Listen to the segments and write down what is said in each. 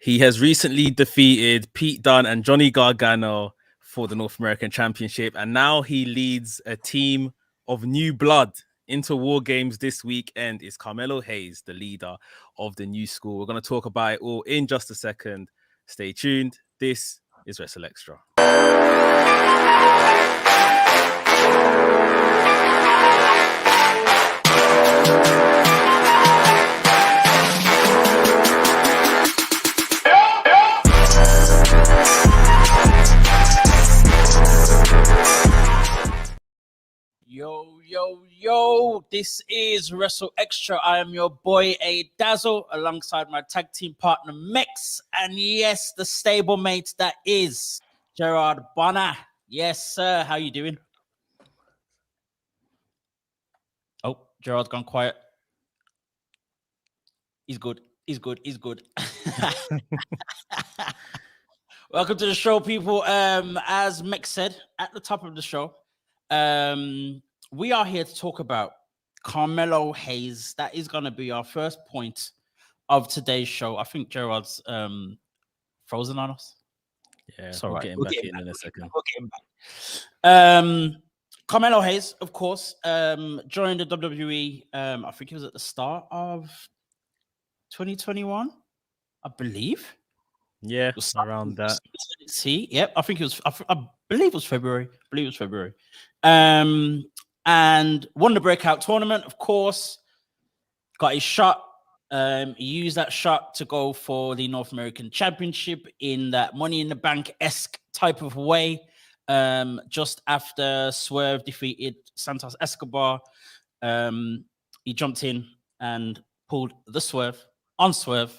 He has recently defeated Pete Dunne and Johnny Gargano for the North American Championship, and now he leads a team of new blood into War Games this weekend. Is Carmelo Hayes, the leader of the new school. We're going to talk about it all in just a second. Stay tuned. This is WrstlXtra. Yo, this is WrstlXtra. I am your boy A Dazzle alongside my tag team partner Mex, and yes, the stablemate that is Gerard Bonner. Yes, sir. How you doing? Oh, Gerard's gone quiet. He's good. Welcome to the show, people. As Mex said at the top of the show, we are here to talk about Carmelo Hayes. That is going to be our first point of today's show. I think Gerard's frozen on us. Yeah, we'll get him back in a second. We'll get him back. Carmelo Hayes, of course, joined the WWE. I think it was at the start of 2021, I believe. Yeah, around that. See, yep. I think it was. I believe it was February. And won the breakout tournament, of course. Got his shot. He used that shot to go for the North American Championship in that Money in the Bank-esque type of way. Just after Swerve defeated Santos Escobar, he jumped in and pulled the Swerve on Swerve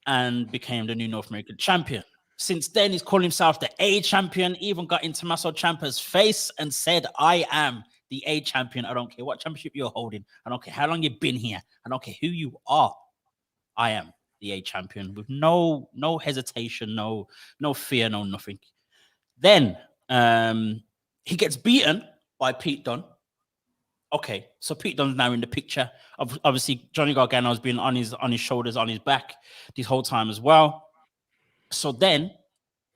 and became the new North American champion. Since then, he's called himself the A champion, even got in Tommaso Ciampa's face and said, I am the A champion. I don't care what championship you're holding. I don't care how long you've been here. I don't care who you are. I am the A champion with no hesitation, no fear, no nothing. Then he gets beaten by Pete Dunne. Okay, so Pete Dunne's now in the picture. Obviously, Johnny Gargano's been on his shoulders, on his back this whole time as well. So then,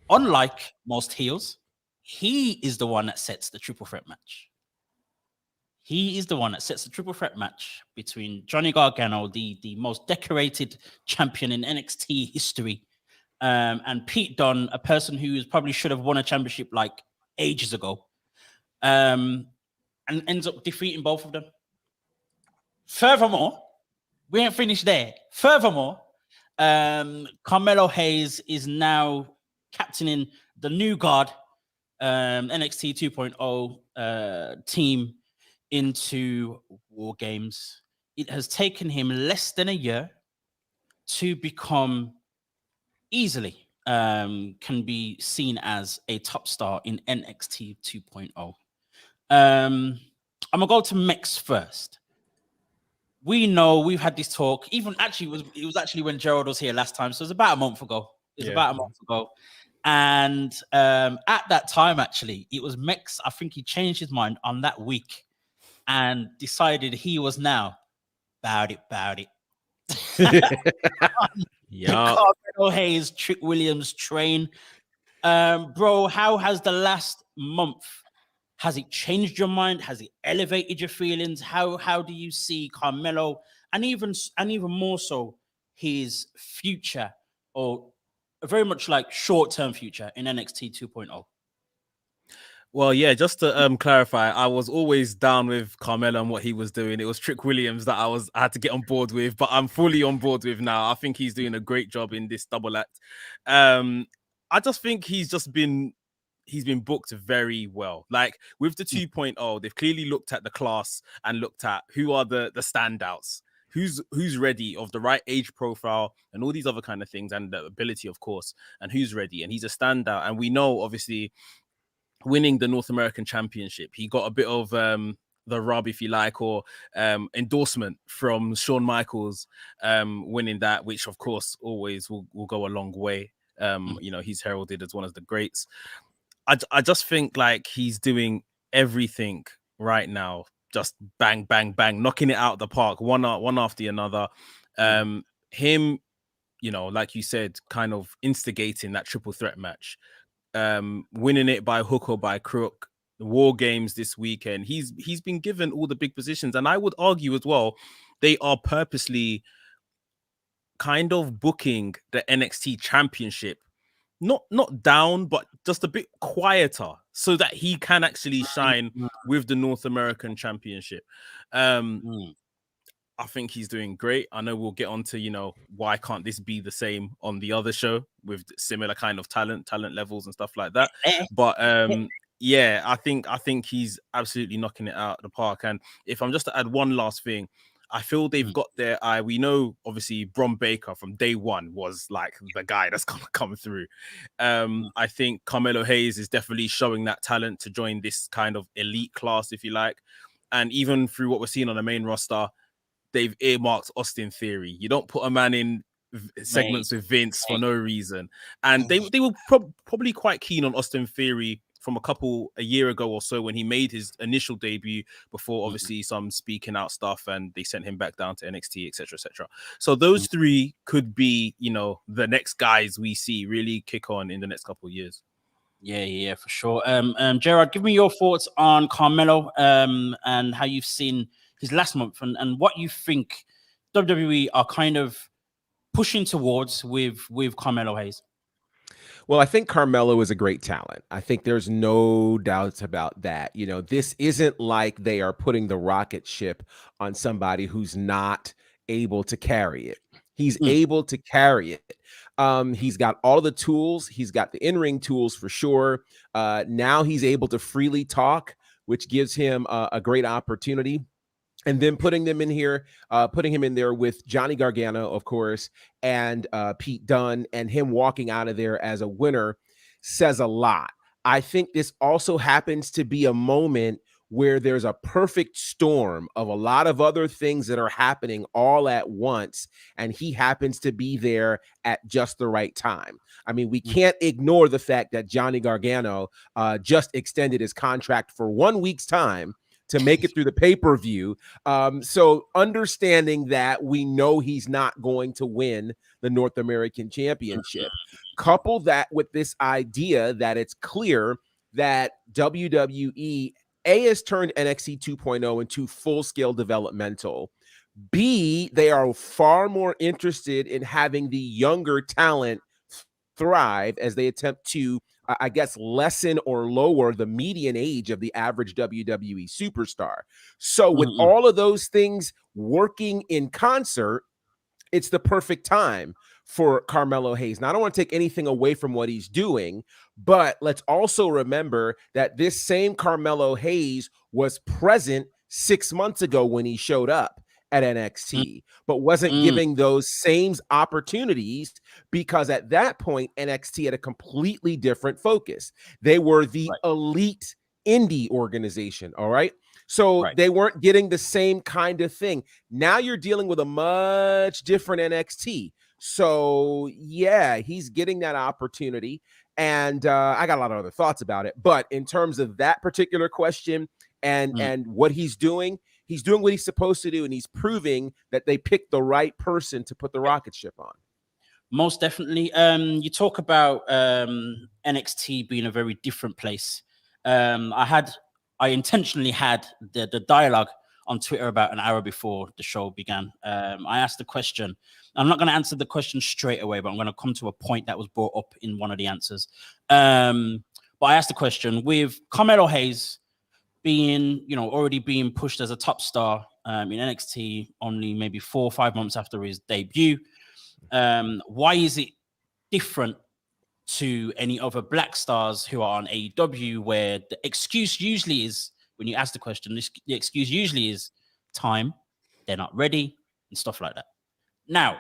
unlike most heels, he is the one that sets the triple threat match. He is the one that sets the triple threat match between Johnny Gargano, the most decorated champion in NXT history, and Pete Dunne, a person who probably should have won a championship like ages ago, and ends up defeating both of them. Furthermore, we ain't finished there. Furthermore, Carmelo Hayes is now captaining the new guard, NXT 2.0 team into War Games. It has taken him less than a year to become easily can be seen as a top star in NXT 2.0. I'm gonna go to Mex first. We know we've had this talk. Even actually, it was actually when Gerald was here last time, so it was about a month ago. And at that time, actually, it was Mex. I think he changed his mind on that week and decided he was now about it. Yeah. Carmelo Hayes, Trick Williams train. Bro, how has the last month? Has it changed your mind? Has it elevated your feelings? How do you see Carmelo and even more so his future, or very much like short-term future in NXT 2.0? Well, yeah, just to clarify, I was always down with Carmelo and what he was doing. It was Trick Williams that I had to get on board with, but I'm fully on board with now. I think he's doing a great job in this double act. I just think he's been booked very well. Like with the 2.0, they've clearly looked at the class and looked at who are the standouts, who's ready, of the right age profile and all these other kind of things, and the ability, of course, and who's ready. And he's a standout. And we know, obviously, winning the North American Championship, he got a bit of the rub, if you like, or endorsement from Shawn Michaels winning that, which of course always will go a long way. You know, he's heralded as one of the greats. I just think like he's doing everything right now, just bang, knocking it out of the park, one after another. Him you know, like you said, kind of instigating that triple threat match, winning it by hook or by crook. The War Games this weekend, he's been given all the big positions, and I would argue as well, they are purposely kind of booking the NXT Championship not down, but just a bit quieter, so that he can actually shine with the North American Championship. I think he's doing great. I know we'll get on to, you know, why can't this be the same on the other show with similar kind of talent levels and stuff like that. But yeah, I think he's absolutely knocking it out of the park. And if I'm just to add one last thing, I feel they've got their eye. We know, obviously, Bron Baker from day one was like the guy that's gonna come through. I think Carmelo Hayes is definitely showing that talent to join this kind of elite class, if you like. And even through what we're seeing on the main roster, they've earmarked Austin Theory. You don't put a man in segments with Vince for no reason. And they were probably quite keen on Austin Theory from a year ago or so, when he made his initial debut, before obviously some speaking out stuff, and they sent him back down to NXT, etc., etc. So those three could be, you know, the next guys we see really kick on in the next couple of years. Yeah, for sure. Gerard, give me your thoughts on Carmelo, and how you've seen his last month, and what you think WWE are kind of pushing towards with Carmelo Hayes. Well, I think Carmelo is a great talent. I think there's no doubts about that. You know, this isn't like they are putting the rocket ship on somebody who's not able to carry it. He's able to carry it. He's got all the tools. He's got the in-ring tools for sure. Now he's able to freely talk, which gives him a great opportunity. And then putting him in there with Johnny Gargano, of course, and Pete Dunne, and him walking out of there as a winner says a lot. I think this also happens to be a moment where there's a perfect storm of a lot of other things that are happening all at once, and he happens to be there at just the right time. I mean, we can't ignore the fact that Johnny Gargano just extended his contract for 1 week's time to make it through the pay-per-view. So understanding that, we know he's not going to win the North American Championship. Couple that with this idea that it's clear that WWE, A, has turned NXT 2.0 into full-scale developmental. B, they are far more interested in having the younger talent thrive as they attempt to, I guess, lessen or lower the median age of the average WWE superstar. So with all of those things working in concert, it's the perfect time for Carmelo Hayes. Now, I don't want to take anything away from what he's doing, but let's also remember that this same Carmelo Hayes was present 6 months ago when he showed up at NXT, but wasn't giving those same opportunities, because at that point, NXT had a completely different focus. They were the elite indie organization, all right? So they weren't getting the same kind of thing. Now you're dealing with a much different NXT. So yeah, he's getting that opportunity. And I got a lot of other thoughts about it. But in terms of that particular question and what he's doing what he's supposed to do, and he's proving that they picked the right person to put the rocket ship on. Most definitely. You talk about NXT being a very different place. I intentionally had the dialogue on Twitter about an hour before the show began. I asked the question. I'm not going to answer the question straight away, but I'm going to come to a point that was brought up in one of the answers. But I asked the question, with Carmelo Hayes being, already being pushed as a top star in NXT only maybe 4 or 5 months after his debut, why is it different to any other black stars who are on AEW, where the excuse usually is, when you ask the question, the excuse usually is time, they're not ready, and stuff like that. Now,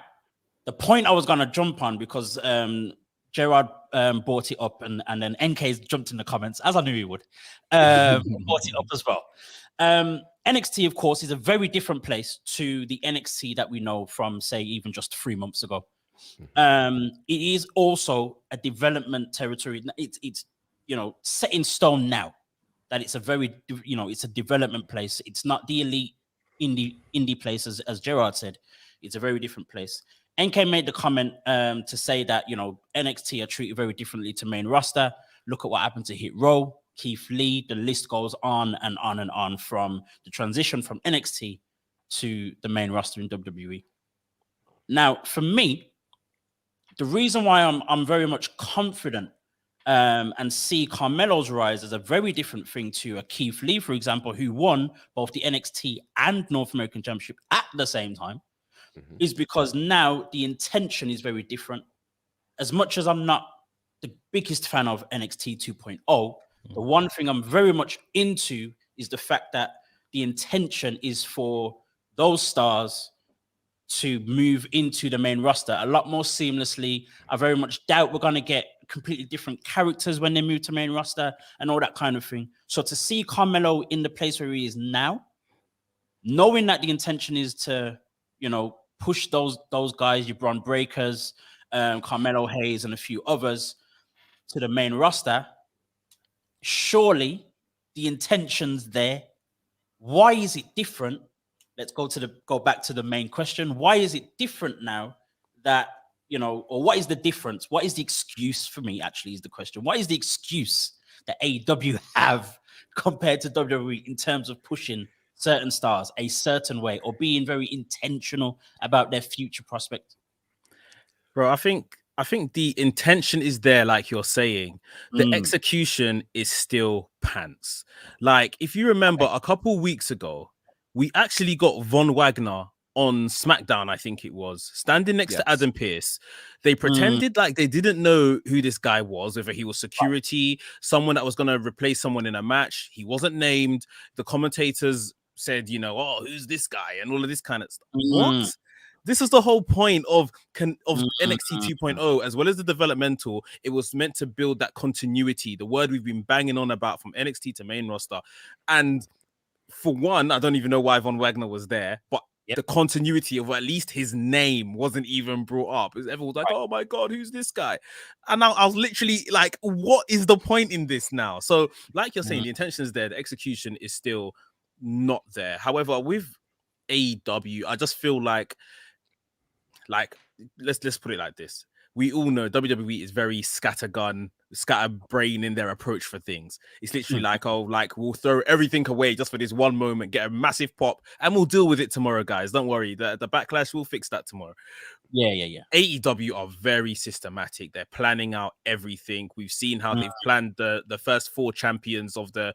the point I was going to jump on, because Gerard brought it up, and then NK's jumped in the comments, as I knew he would, brought it up as well. NXT, of course, is a very different place to the NXT that we know from, say, even just 3 months ago. It is also a development territory. It's set in stone now that it's a very, it's a development place. It's not the elite indie place, as Gerard said. It's a very different place. NK made the comment to say that, you know, NXT are treated very differently to main roster. Look at what happened to Hit Row, Keith Lee. The list goes on and on and on from the transition from NXT to the main roster in WWE. Now, for me, the reason why I'm very much confident and see Carmelo's rise as a very different thing to a Keith Lee, for example, who won both the NXT and North American Championship at the same time, is because now the intention is very different. As much as I'm not the biggest fan of NXT 2.0, the one thing I'm very much into is the fact that the intention is for those stars to move into the main roster a lot more seamlessly. I very much doubt we're going to get completely different characters when they move to main roster and all that kind of thing. So to see Carmelo in the place where he is now, knowing that the intention is to, you know, push those guys, your Braun Breakers, Carmelo Hayes, and a few others to the main roster, surely the intention's there. Why is it different? Let's go back to the main question. Why is it different now that, you know, or what is the difference? What is the excuse for me, actually, is the question. What is the excuse that AEW have compared to WWE in terms of pushing certain stars a certain way or being very intentional about their future prospect? Bro, I think the intention is there, like you're saying. The execution is still pants. Like, if you remember a couple weeks ago, we actually got Von Wagner on SmackDown, I think it was, standing next to Adam Pearce. They pretended like they didn't know who this guy was, whether he was security, someone that was going to replace someone in a match. He wasn't named. The commentators said, you know, oh, who's this guy? And all of this kind of stuff. What? This is the whole point of NXT 2.0, as well as the developmental. It was meant to build that continuity, the word we've been banging on about from NXT to main roster. And for one, I don't even know why Von Wagner was there, but the continuity of at least his name wasn't even brought up. Everyone was like, oh my God, who's this guy? And I was literally like, what is the point in this now? So like you're saying, the intention is there. The execution is still not there. However, with AEW, I just feel like let's put it like this. We all know WWE is very scatterbrain in their approach for things. It's literally like, oh, like we'll throw everything away just for this one moment, get a massive pop, and we'll deal with it tomorrow, guys. Don't worry. The backlash, we'll fix that tomorrow. Yeah. AEW are very systematic. They're planning out everything. We've seen how they've planned the first 4 champions of the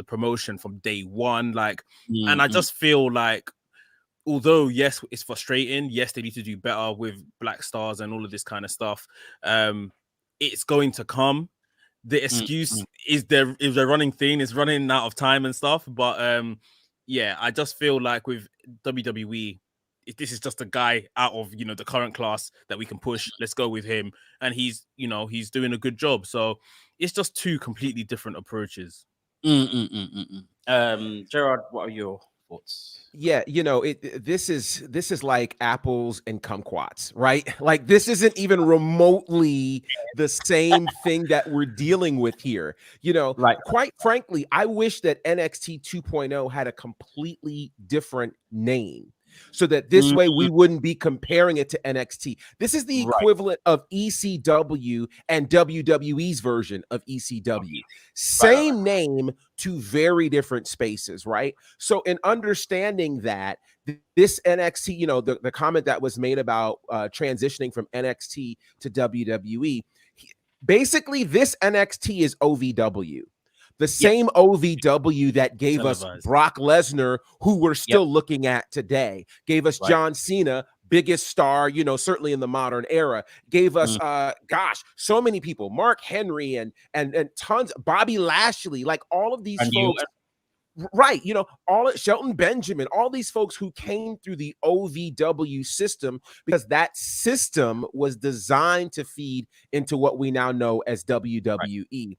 promotion from day one. And I just feel like, although, yes, it's frustrating. Yes, they need to do better with Black Stars and all of this kind of stuff. It's going to come. The excuse is a running thing. It's running out of time and stuff. But yeah, I just feel like with WWE, if this is just a guy out of, you know, the current class that we can push, let's go with him. And he's doing a good job. So it's just 2 completely different approaches. Gerard, what are your thoughts? Yeah, you know, this is like apples and kumquats, right? Like, this isn't even remotely the same thing that we're dealing with here. You know, quite frankly, I wish that NXT 2.0 had a completely different name, so that this way we wouldn't be comparing it to NXT. This is the equivalent of ECW and WWE's version of ECW. Same name, 2 very different spaces, right? So in understanding that, this NXT, you know, the comment that was made about transitioning from NXT to WWE, basically this NXT is OVW. The same OVW that gave us Brock Lesnar, who we're still looking at today, gave us John Cena, biggest star, you know, certainly in the modern era, gave us, so many people, Mark Henry and tons, Bobby Lashley, like all of these folks. Right, you know, Shelton Benjamin, all these folks who came through the OVW system, because that system was designed to feed into what we now know as WWE.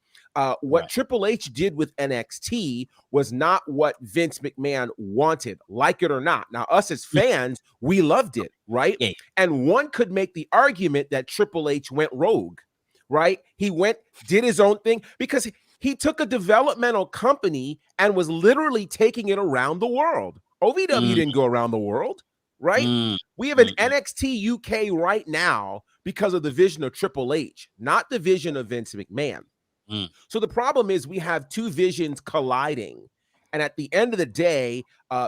What Triple H did with NXT was not what Vince McMahon wanted, like it or not. Now, us as fans, we loved it, right? Yeah. And one could make the argument that Triple H went rogue, right? He did his own thing, because he took a developmental company and was literally taking it around the world. OVW didn't go around the world, right? We have an NXT UK right now because of the vision of Triple H, not the vision of Vince McMahon. So the problem is we have two visions colliding. And at the end of the day,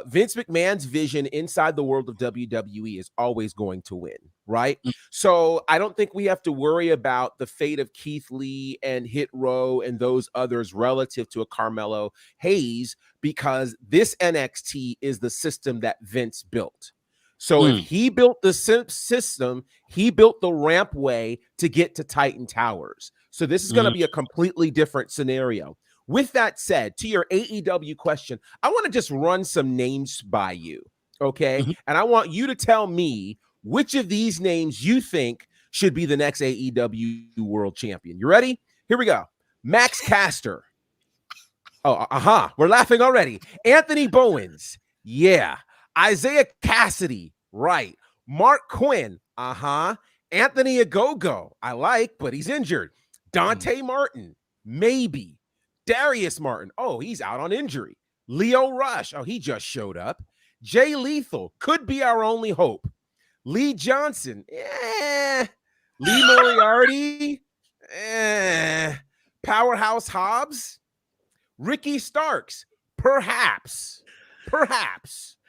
Vince McMahon's vision inside the world of WWE is always going to win, right? So I don't think we have to worry about the fate of Keith Lee and Hit Row and those others relative to a Carmelo Hayes, because this NXT is the system that Vince built. So if he built the system, he built the rampway to get to Titan Towers. So this is going to be a completely different scenario. With that said, to your AEW question, I want to just run some names by you, okay? And I want you to tell me which of these names you think should be the next AEW World Champion. You ready? Here we go. Max Caster. Oh, we're laughing already. Anthony Bowens. Yeah. Isaiah Cassidy. Right. Mark Quinn. Anthony Ogogo. I like, but he's injured. Dante Martin. Maybe. Darius Martin. Oh, he's out on injury. Leo Rush. Oh, he just showed up. Jay Lethal. Could be our only hope. Lee Johnson. Lee Moriarty. Powerhouse Hobbs. Ricky Starks. Perhaps.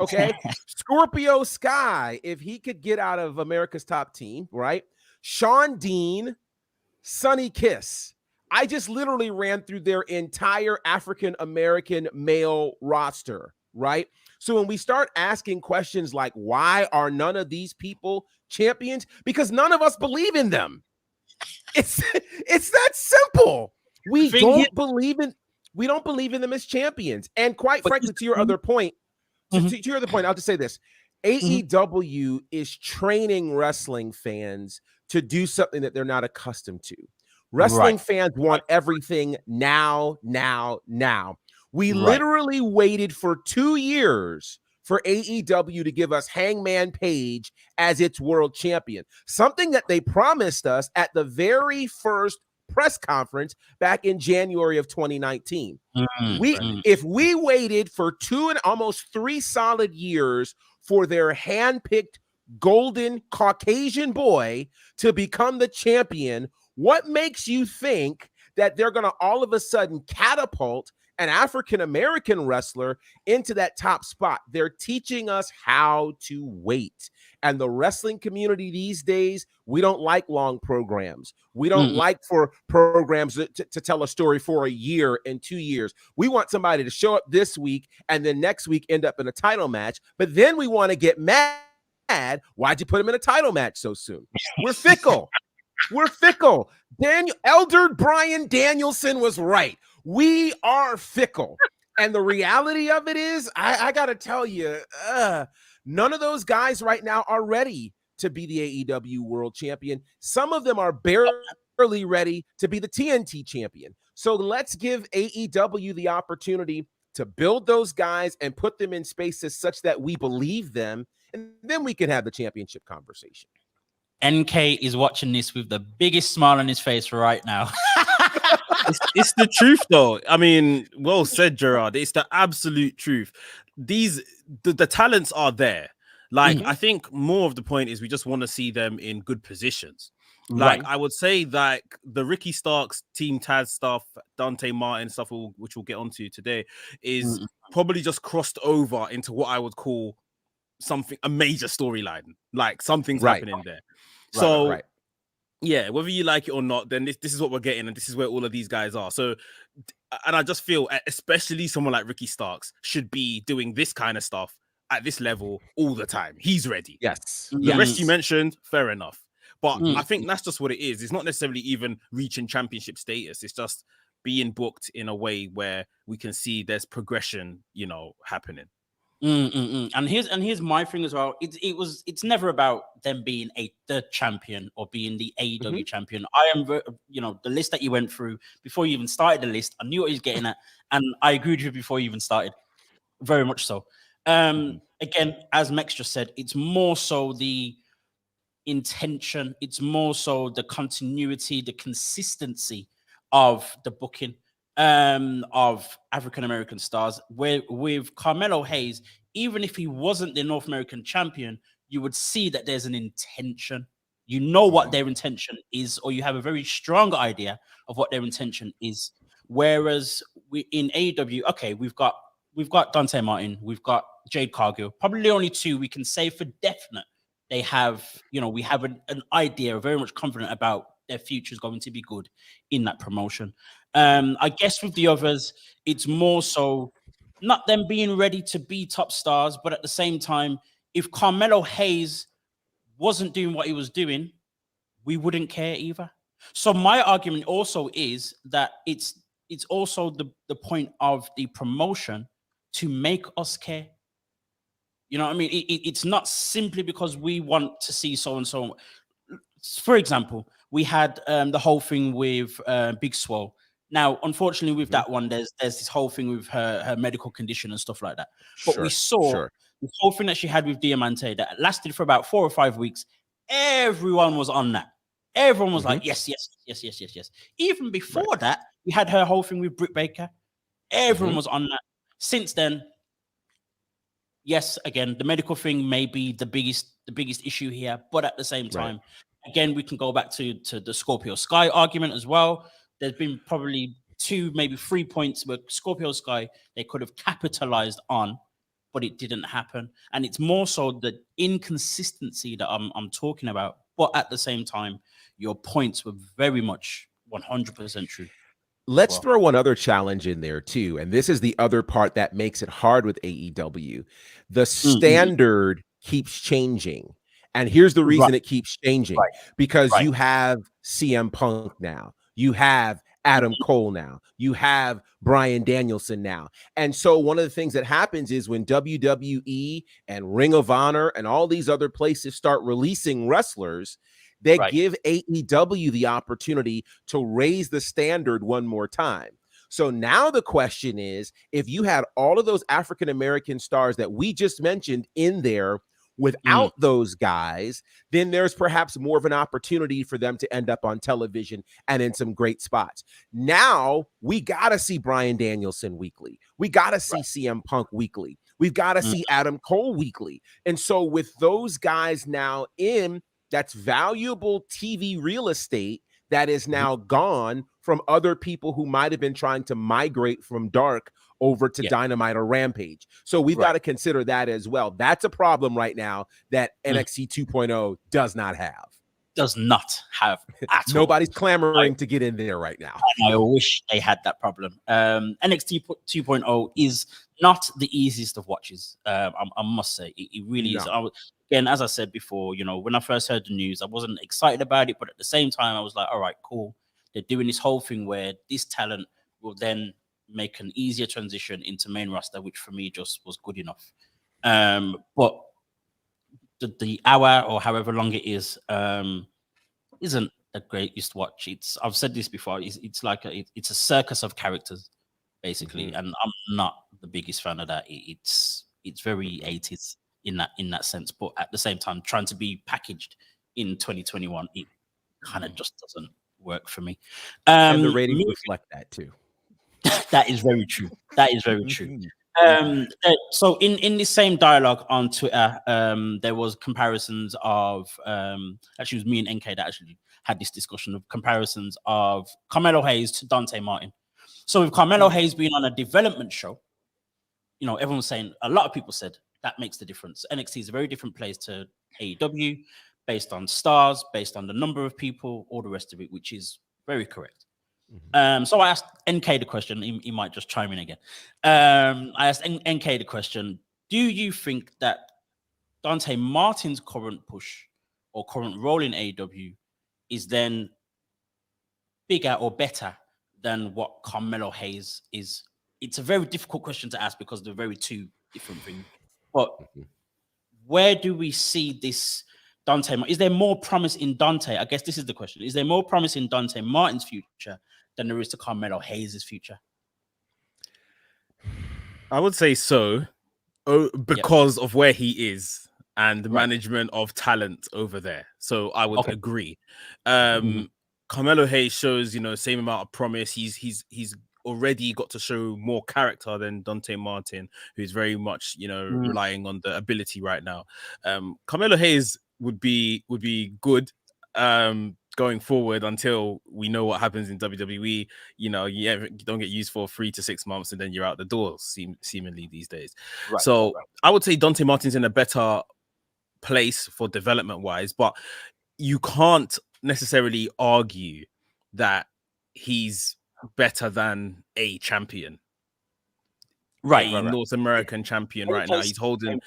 Okay. Scorpio Sky, if he could get out of America's Top Team, right? Sean Dean. Sonny Kiss. I just literally ran through their entire African-American male roster, right? So when we start asking questions like, why are none of these people champions? Because none of us believe in them. It's that simple. We don't believe in them as champions. And quite frankly, to your other point, to your other point, I'll just say this. AEW is training wrestling fans to do something that they're not accustomed to. Wrestling fans want everything now. We literally waited for 2 years for AEW to give us Hangman Page as its world champion, something that they promised us at the very first press conference back in January of 2019. If we waited for 2 and almost 3 solid years for their handpicked golden Caucasian boy to become the champion, what makes you think that they're going to all of a sudden catapult an African-American wrestler into that top spot? They're teaching us how to wait. And the wrestling community these days, we don't like long programs. We don't like for programs to tell a story for a year and 2 years. We want somebody to show up this week and then next week end up in a title match. But then we want to get mad. Why'd you put him in a title match so soon? We're fickle. Elder Brian Danielson was right. We are fickle. And the reality of it is, I got to tell you, none of those guys right now are ready to be the AEW World Champion. Some of them are barely ready to be the TNT Champion. So let's give AEW the opportunity to build those guys and put them in spaces such that we believe them, and then we can have the championship conversation. NK is watching this with the biggest smile on his face right now. It's the truth, though. I mean, well said, Gerard. It's the absolute truth. The talents are there. Like, I think more of the point is we just want to see them in good positions. Like, I would say that the Ricky Starks, Team Taz stuff, Dante Martin stuff, which we'll get onto today, is probably just crossed over into what I would call a major storyline. Like, something's happening there. So, yeah, whether you like it or not, then this is what we're getting, and this is where all of these guys are. So, and I just feel, especially someone like Ricky Starks should be doing this kind of stuff at this level all the time. He's ready. Yes. The rest you mentioned, fair enough. But I think that's just what it is. It's not necessarily even reaching championship status. It's just being booked in a way where we can see there's progression, happening. And here's my thing as well. It's never about them being the champion or being the AEW champion. I am, the list that you went through before you even started the list, I knew what he was getting at, and I agreed with you before you even started. Very much so. Again, as Mex just said, it's more so the intention. It's more so the continuity, the consistency of the booking of African-American stars. With Carmelo Hayes, even if he wasn't the North American champion, you would see that there's an intention. You know what their intention is, or you have a very strong idea of what their intention is. Whereas in AEW, okay, we've got Dante Martin, we've got Jade Cargill, probably the only two we can say for definite. They have, we have an idea, very much confident about their future is going to be good in that promotion. I guess with the others, it's more so not them being ready to be top stars, but at the same time, if Carmelo Hayes wasn't doing what he was doing, we wouldn't care either. So my argument also is that it's also the point of the promotion to make us care. You know what I mean? It's not simply because we want to see so and so. For example, we had the whole thing with Big Swole. Now, unfortunately, with that one, there's this whole thing with her medical condition and stuff like that. But we saw the whole thing that she had with Diamante that lasted for about 4 or 5 weeks. Everyone was on that. Everyone was like, yes. Even before that, we had her whole thing with Britt Baker. Everyone was on that. Since then, yes, again, the medical thing may be the biggest issue here, but at the same time, again, we can go back to the Scorpio Sky argument as well. There's been probably 2, maybe 3 points where Scorpio Sky they could have capitalized on, but it didn't happen. And it's more so the inconsistency that I'm talking about. But at the same time, your points were very much 100% true. Let's throw one other challenge in there too. And this is the other part that makes it hard with AEW. The standard keeps changing. And here's the reason it keeps changing. Because you have CM Punk now. You have Adam Cole now. You have Bryan Danielson now. And so one of the things that happens is when WWE and Ring of Honor and all these other places start releasing wrestlers, they give AEW the opportunity to raise the standard one more time. So now the question is, if you had all of those African-American stars that we just mentioned in there without those guys, then there's perhaps more of an opportunity for them to end up on television and in some great spots. Now we got to see Bryan Danielson weekly. We got to see CM Punk weekly. We've got to see Adam Cole weekly. And so with those guys now in, that's valuable TV real estate that is now gone from other people who might have been trying to migrate from Dark over to Dynamite or Rampage. So we've got to consider that as well. That's a problem right now that NXT 2.0 does not have. Does not have at all. Nobody's clamoring to get in there right now. I wish they had that problem. NXT 2.0 is not the easiest of watches. I must say, it really is. Again, as I said before, when I first heard the news, I wasn't excited about it, but at the same time, I was like, all right, cool. They're doing this whole thing where this talent will then make an easier transition into main roster, which for me just was good enough. But the hour or however long it is, isn't the greatest watch. I've said this before. It's like it's a circus of characters, basically, and I'm not the biggest fan of that. It's very 80s in that sense, but at the same time, trying to be packaged in 2021, it kind of just doesn't work for me. And the ratings reflect that too. That is very true. That is very true. So in the same dialogue on Twitter, there was comparisons of actually it was me and NK that actually had this discussion of comparisons of Carmelo Hayes to Dante Martin. So with Carmelo Hayes being on a development show, everyone was saying, a lot of people said that makes the difference. NXT is a very different place to AEW, based on stars, based on the number of people, all the rest of it, which is very correct. So I asked NK the question. He might just chime in again. I asked NK the question: do you think that Dante Martin's current push or current role in AEW is then bigger or better than what Carmelo Hayes is? It's a very difficult question to ask because they're very two different things. But where do we see this Dante? Is there more promise in Dante? I guess this is the question. Is there more promise in Dante Martin's future than there is to Carmelo Hayes' future? I would say so, because of where he is and the management of talent over there. So I would agree. Carmelo Hayes shows, same amount of promise. He's already got to show more character than Dante Martin, who's very much, relying on the ability right now. Carmelo Hayes would be good going forward until we know what happens in WWE. You don't get used for 3 to 6 months and then you're out the door, seemingly these days. Right. I would say Dante Martin's in a better place for development wise, but you can't necessarily argue that he's better than a champion. Right. North American champion right now. He's holding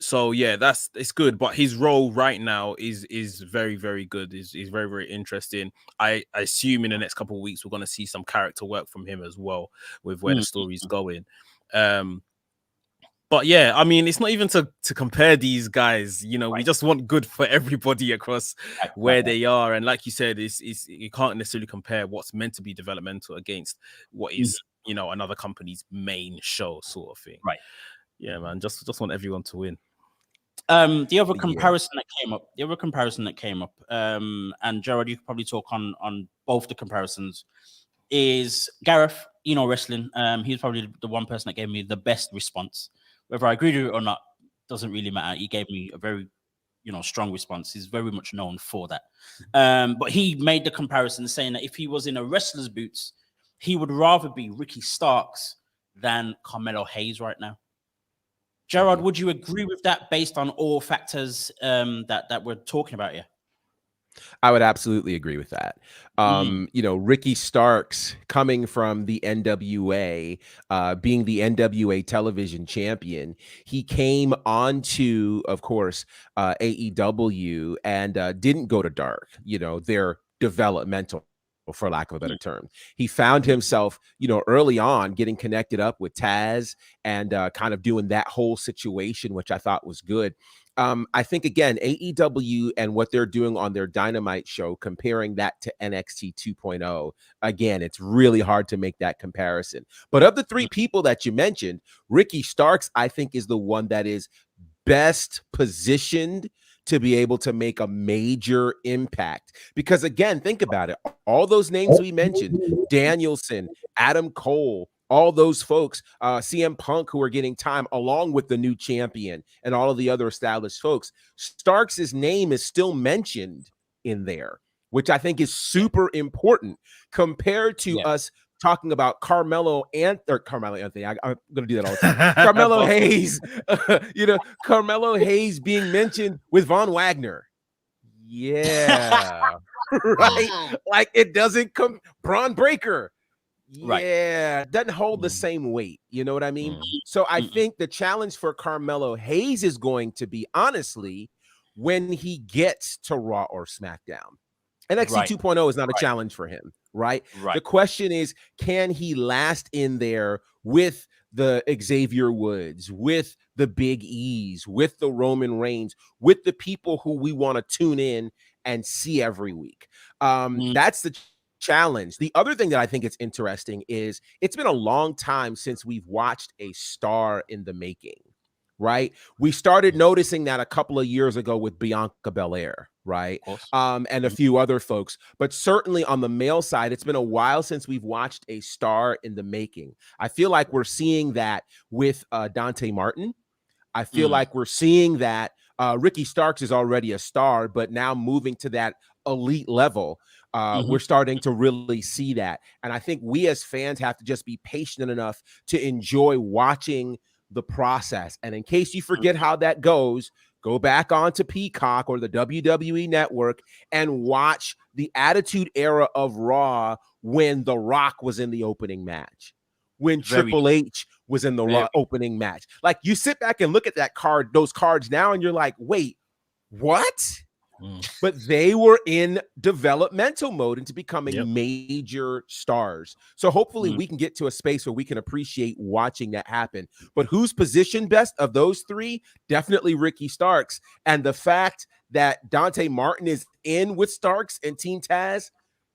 so yeah, it's good, but his role right now is very, very good. Is very, very interesting. I assume in the next couple of weeks we're going to see some character work from him as well with where the story's going. But yeah, I mean, it's not even to compare these guys. We just want good for everybody across where they are. And like you said, it's you can't necessarily compare what's meant to be developmental against what is another company's main show sort of thing. Right. Yeah, man. Just want everyone to win. The other comparison that came up, and Gerard, you could probably talk on both the comparisons, is Gareth, wrestling. He's probably the one person that gave me the best response. Whether I agree with it or not doesn't really matter. He gave me a very, strong response. He's very much known for that. But he made the comparison saying that if he was in a wrestler's boots, he would rather be Ricky Starks than Carmelo Hayes right now. Gerard, would you agree with that based on all factors that we're talking about here? I would absolutely agree with that. Ricky Starks coming from the NWA, being the NWA television champion, he came onto, of course, AEW and didn't go to dark. They're developmental, for lack of a better term. He found himself, early on getting connected up with Taz and kind of doing that whole situation, which I thought was good. I think, again, AEW and what they're doing on their Dynamite show, comparing that to NXT 2.0, again, it's really hard to make that comparison. But of the three people that you mentioned, Ricky Starks, I think, is the one that is best positioned to be able to make a major impact. Because, again, think about it. All those names we mentioned, Danielson, Adam Cole, all those folks, CM Punk, who are getting time along with the new champion and all of the other established folks, Starks' name is still mentioned in there, which I think is super important compared to us talking about Carmelo Anthony. I'm going to do that all the time. Carmelo Hayes, Carmelo Hayes being mentioned with Von Wagner. Yeah. Right. Like it doesn't come. Braun Breaker. Yeah, doesn't hold the same weight. You know what I mean? So I think the challenge for Carmelo Hayes is going to be, honestly, when he gets to Raw or SmackDown. NXT 2.0 is not a challenge for him, right? The question is, can he last in there with the Xavier Woods, with the Big E's, with the Roman Reigns, with the people who we want to tune in and see every week? That's the challenge. The other thing that I think is interesting is it's been a long time since we've watched a star in the making, right? We started noticing that a couple of years ago with Bianca Belaire, right? And a few other folks, but certainly on the male side, it's been a while since we've watched a star in the making. I feel like we're seeing that with Dante Martin. I feel like we're seeing that Ricky Starks is already a star, but now moving to that elite level. We're starting to really see that. And I think we as fans have to just be patient enough to enjoy watching the process. And in case you forget how that goes, go back onto Peacock or the WWE Network and watch the Attitude Era of Raw when The Rock was in the opening match, when Triple H was in the opening match. Like, you sit back and look at that card, those cards now, and you're like, wait, what? But they were in developmental mode into becoming major stars. So hopefully we can get to a space where we can appreciate watching that happen. But who's positioned best of those three? Definitely Ricky Starks. And the fact that Dante Martin is in with Starks and Team Taz,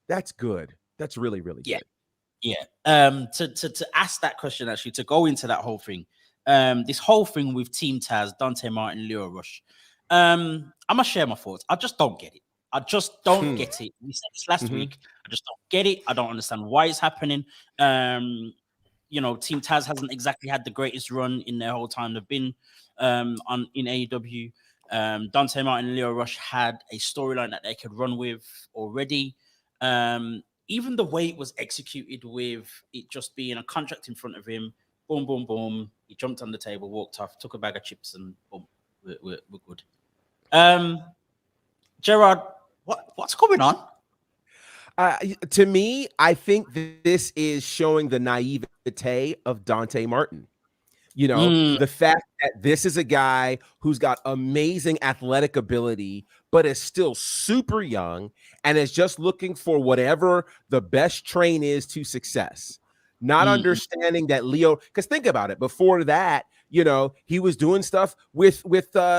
that's good. That's really, really good. Yeah. To ask that question, actually, to go into that whole thing, this whole thing with Team Taz, Dante Martin, Leo Rush, I'm gonna share my thoughts. I just don't get it. I just don't get it. We said this last week. I just don't get it. I don't understand why it's happening. You know, Team Taz hasn't exactly had the greatest run in their whole time they've been in AEW. Dante Martin and Leo Rush had a storyline that they could run with already. Even the way it was executed, with it just being a contract in front of him, boom, boom, boom. He jumped on the table, walked off, took a bag of chips, and boom, we're good. Gerard, what's going on? To me, I think this is showing the naivete of Dante Martin. You know, the fact that this is a guy who's got amazing athletic ability, but is still super young and is just looking for whatever the best train is to success. Not understanding that Leo, because think about it, before that, you know, he was doing stuff with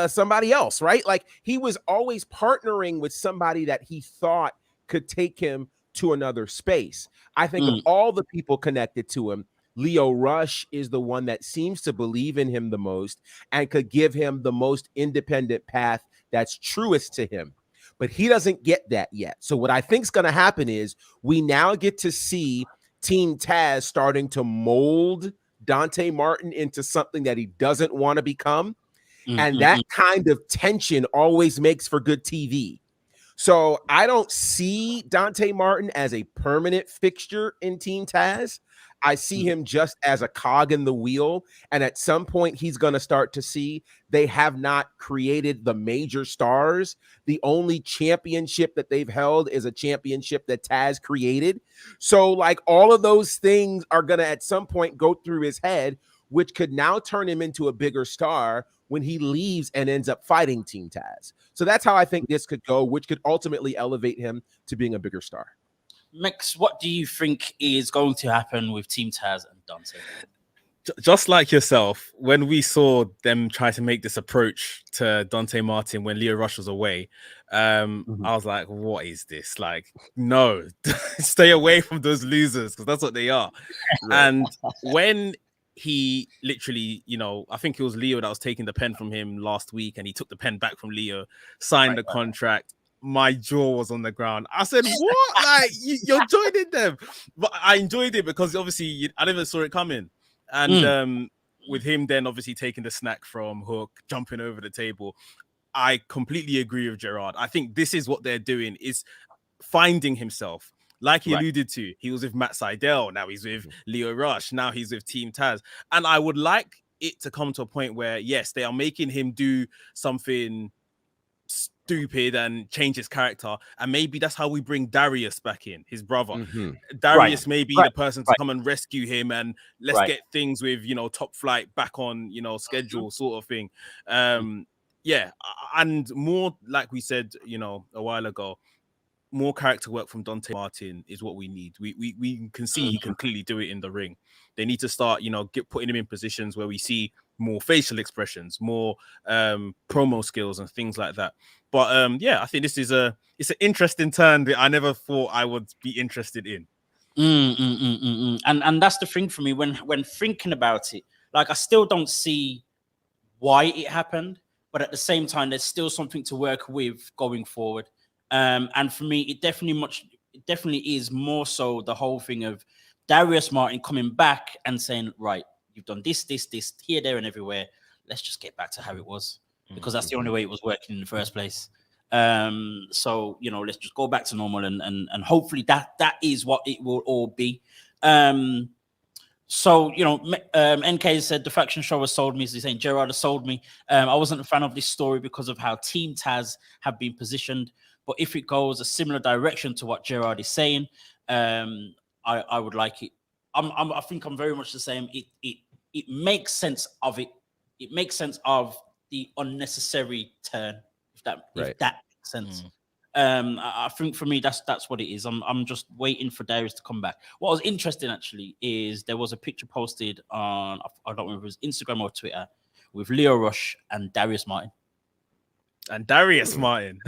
somebody else, right? Like he was always partnering with somebody that he thought could take him to another space. I think of all the people connected to him, Leo Rush is the one that seems to believe in him the most and could give him the most independent path that's truest to him. But he doesn't get that yet. So what I think is going to happen is we now get to see Team Taz starting to mold Dante Martin into something that he doesn't want to become. And that kind of tension always makes for good TV. So I don't see Dante Martin as a permanent fixture in Team Taz. I see him just as a cog in the wheel. And at some point, he's going to start to see they have not created the major stars. The only championship that they've held is a championship that Taz created. So like all of those things are going to at some point go through his head, which could now turn him into a bigger star when he leaves and ends up fighting Team Taz. So that's how I think this could go, which could ultimately elevate him to being a bigger star. Max, what do you think is going to happen with Team Taz and Dante? Just like yourself, when we saw them try to make this approach to Dante Martin when Leo Rush was away, I was like, what is this? Like, no, stay away from those losers, because that's what they are. And when he literally, you know, I think it was Leo that was taking the pen from him last week, and he took the pen back from Leo, signed the contract. My jaw was on the ground. I said, what? Like, you're joining them. But I enjoyed it because obviously I never saw it coming. And with him then obviously taking the snack from Hook, jumping over the table, I completely agree with Gerard. I think this is what they're doing, is finding himself. Like he alluded to, he was with Matt Sydal. Now he's with Leo Rush. Now he's with Team Taz. And I would like it to come to a point where, yes, they are making him do something stupid and change his character, and maybe that's how we bring Darius back in, his brother. Darius may be the person to come and rescue him, and let's get things with, you know, Top Flight back on, you know, schedule sort of thing. Yeah, and more, like we said, you know, a while ago, more character work from Dante Martin is what we need. We can see he can clearly do it in the ring. They need to start, you know, putting him in positions where we see more facial expressions, more promo skills and things like that. But yeah, I think this is it's an interesting turn that I never thought I would be interested in. And that's the thing for me when thinking about it. Like, I still don't see why it happened, but at the same time, there's still something to work with going forward. And for me, it definitely is more so the whole thing of Darius Martin coming back and saying, right, you've done this, here, there, and everywhere. Let's just get back to how it was, because that's the only way it was working in the first place. So, you know, let's just go back to normal, and hopefully that is what it will all be. So, you know, NK said the faction show has sold me. He's saying Gerard has sold me. I wasn't a fan of this story because of how Team Taz have been positioned. But if it goes a similar direction to what Gerard is saying, I would like it. I think I'm very much the same. It makes sense of it. It makes sense of the unnecessary turn, if that makes sense. I think for me that's what it is. I'm just waiting for Darius to come back. What was interesting actually is there was a picture posted on, I don't remember if it was Instagram or Twitter, with Leo Rush and Darius Martin. Darius Martin.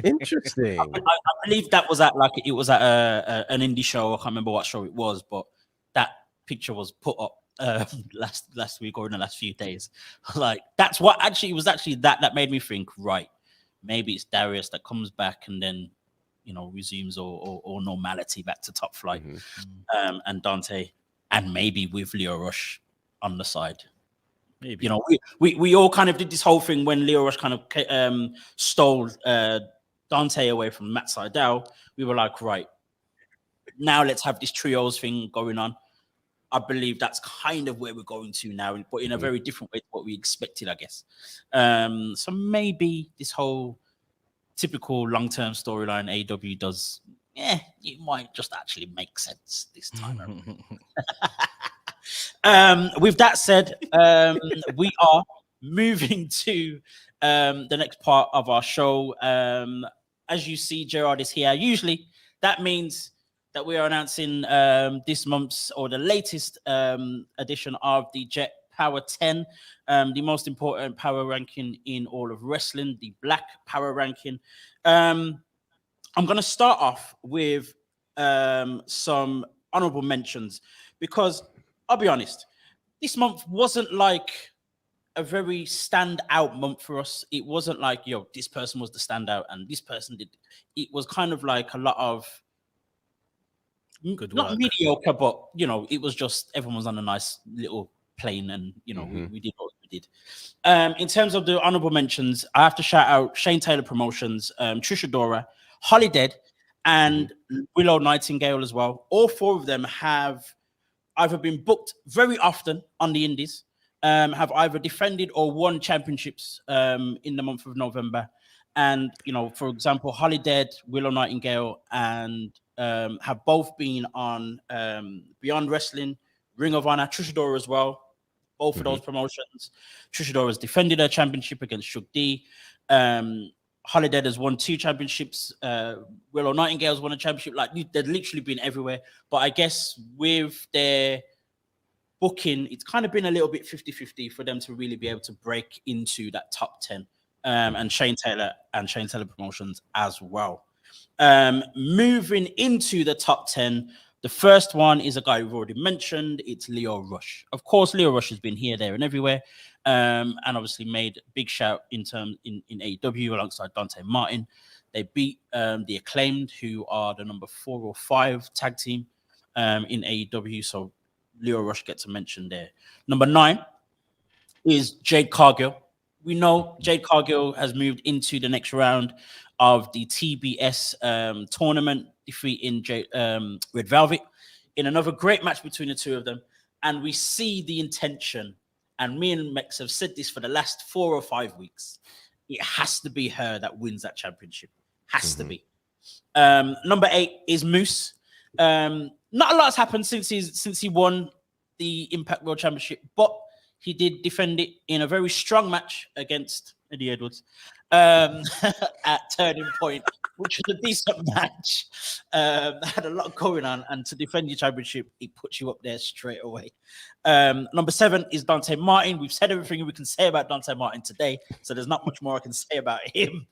Interesting. I believe that was at an indie show. I can't remember what show it was, but that picture was put up last week or in the last few days. Like, that's what actually it was actually that made me think, right, maybe it's Darius that comes back and then, resumes or normality back to top flight. And Dante, and maybe with Lio Rush on the side. Maybe. We all kind of did this whole thing when Lio Rush kind of stole Dante away from Matt Sydal. We were like, right, now let's have this trios thing going on. I believe that's kind of where we're going to now, but in a very different way to what we expected, I guess. So maybe this whole typical long-term storyline AEW does, it might just actually make sense this time around. With that said, we are moving to the next part of our show. As you see, Gerard is here. Usually that means that we are announcing this month's or the latest edition of the Jet Power 10, the most important power ranking in all of wrestling, the Black Power Ranking. I'm going to start off with some honorable mentions because I'll be honest, this month wasn't like a very standout month for us. It wasn't like, this person was the standout and this person did. It was kind of like a lot of not mediocre, but it was just everyone was on a nice little plane, and we did what we did. In terms of the honorable mentions, I have to shout out Shane Taylor Promotions, Trish Adora, Holly Dead, and Willow Nightingale as well. All four of them have either been booked very often on the Indies, have either defended or won championships in the month of November. And, for example, Holly Dead, Willow Nightingale, and have both been on Beyond Wrestling, Ring of Honor, Trish Adora as well. Both of those promotions. Trish Adora has defended her championship against Shug D. Holly Dead has won 2 championships. Willow Nightingale's won a championship. Like, they've literally been everywhere. But I guess with their booking, it's kind of been a little bit 50-50 for them to really be able to break into that top 10. And Shane Taylor Promotions as well. Moving into the top 10, the first one is a guy we've already mentioned. It's Lio Rush. Of course, Lio Rush has been here, there, and everywhere, and obviously made a big shout in AEW alongside Dante Martin. They beat the Acclaimed, who are the number 4 or 5 tag team in AEW. So Lio Rush gets a mention there. Number 9 is Jade Cargill. We know Jade Cargill has moved into the next round of the TBS tournament, defeating Red Velvet in another great match between the two of them. And we see the intention, and me and Mex have said this for the last 4 or 5 weeks. It has to be her that wins that championship. Has to be. Number 8 is Moose. Not a lot has happened since he won the Impact World Championship, but he did defend it in a very strong match against Eddie Edwards at Turning Point, which was a decent match. Had a lot going on, and to defend your championship, it puts you up there straight away. Number 7 is Dante Martin. We've said everything we can say about Dante Martin today, so there's not much more I can say about him.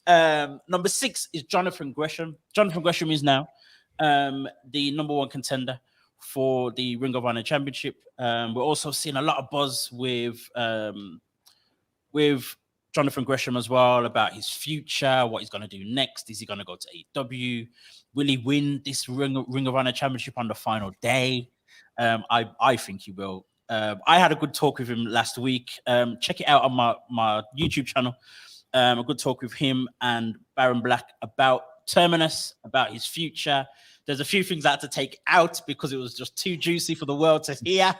Number 6 is Jonathan Gresham. Jonathan Gresham is now the number 1 contender for the Ring of Honor Championship. We're also seeing a lot of buzz with Jonathan Gresham as well about his future, what he's going to do next. Is he going to go to AEW? Will he win this Ring of Honor Championship on the final day? I think he will. I had a good talk with him last week. Check it out on my YouTube channel. A good talk with him and Baron Black about Terminus, about his future. There's a few things I had to take out because it was just too juicy for the world to hear.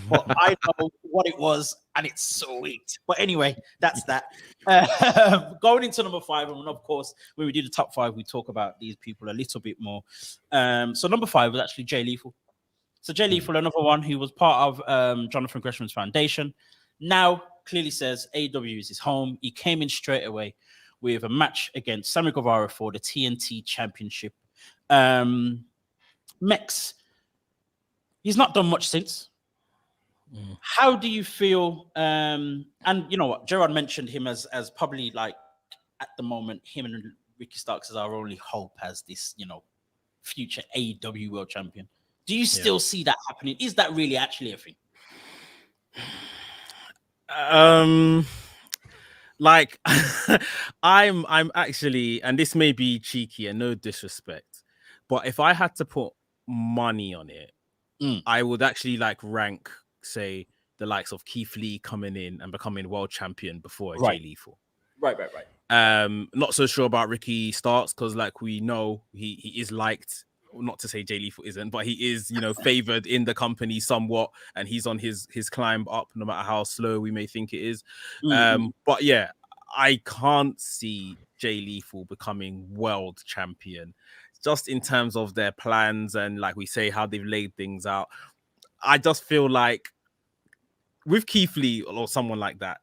But I know what it was, and it's sweet. But anyway, that's that. Going into number 5, and of course, when we do the top 5, we talk about these people a little bit more. So number 5 was actually Jay Lethal. So Jay Lethal, another one who was part of Jonathan Gresham's foundation, now clearly says AEW is his home. He came in straight away with a match against Sammy Guevara for the TNT Championship. Mex, he's not done much since. How do you feel? And you know what, Gerard mentioned him as probably, like, at the moment, him and Ricky Starks is our only hope as this, future AEW world champion. Do you still see that happening? Is that really actually a thing? Like, I'm actually, and this may be cheeky and no disrespect, but if I had to put money on it, I would actually like rank, say, the likes of Keith Lee coming in and becoming world champion before Jay Lethal. Right. Not so sure about Ricky Starks because, like, we know he is liked. Not to say Jay Lethal isn't, but he is, favored in the company somewhat, and he's on his climb up, no matter how slow we may think it is. But yeah, I can't see Jay Lethal becoming world champion, just in terms of their plans and, like we say, how they've laid things out. I just feel like with Keith Lee or someone like that,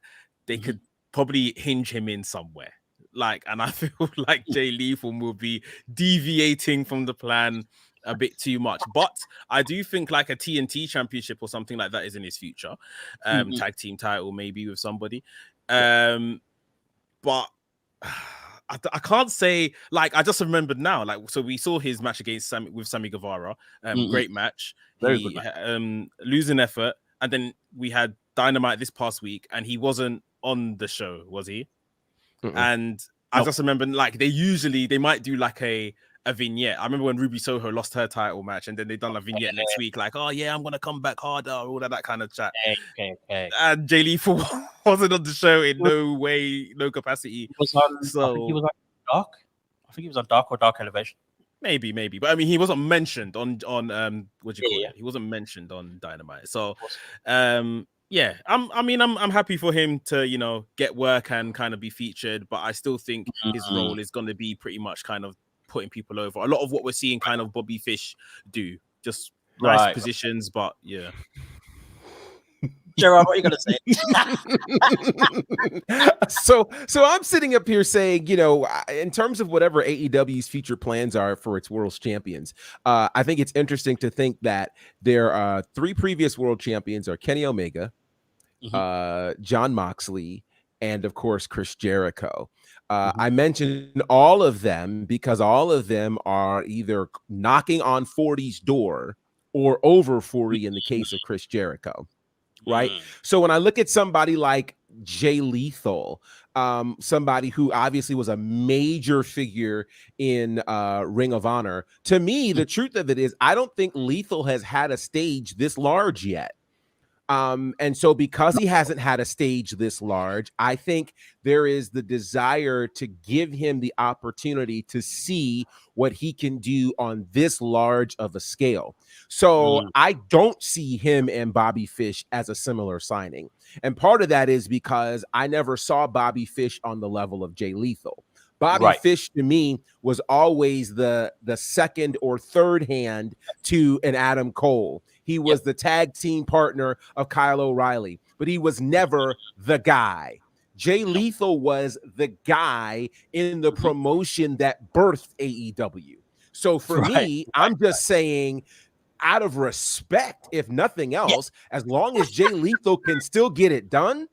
they could probably hinge him in somewhere. And I feel like Jay Lethal will be deviating from the plan a bit too much. But I do think like a TNT championship or something like that is in his future. Tag team title maybe with somebody. But I can't say, like, I just remembered now, like, so we saw his match against Sammy Guevara. Great match. Very good match. Losing effort. And then we had Dynamite this past week and he wasn't on the show, was he? And I just remember, like, they might do like a vignette. I remember when Ruby Soho lost her title match and then they done a vignette next week, like, oh yeah, I'm gonna come back harder, all that kind of chat. Okay. And Jay Lethal wasn't on the show in no way, no capacity. I think he was on Dark. I think he was on Dark or Dark Elevation. Maybe, but I mean, he wasn't mentioned on what do you call it? He wasn't mentioned on Dynamite. So, yeah, I'm happy for him to get work and kind of be featured, but I still think his role is going to be pretty much kind of putting people over. A lot of what we're seeing kind of Bobby Fish do, just nice positions, but yeah. Gerard, what are you gonna say? So I'm sitting up here saying, in terms of whatever AEW's future plans are for its world champions, I think it's interesting to think that there are 3 previous world champions are Kenny Omega, Jon Moxley, and of course Chris Jericho. I mentioned all of them because all of them are either knocking on 40's door or over 40 in the case of Chris Jericho. Right. So when I look at somebody like Jay Lethal, somebody who obviously was a major figure in Ring of Honor, to me, the truth of it is I don't think Lethal has had a stage this large yet. And so because he hasn't had a stage this large, I think there is the desire to give him the opportunity to see what he can do on this large of a scale. So I don't see him and Bobby Fish as a similar signing. And part of that is because I never saw Bobby Fish on the level of Jay Lethal. Bobby Fish to me was always the second or third hand to an Adam Cole. He was the tag team partner of Kyle O'Reilly, but he was never the guy. Jay Lethal was the guy in the promotion that birthed AEW. So for me, I'm just saying, out of respect, if nothing else, as long as Jay Lethal can still get it done,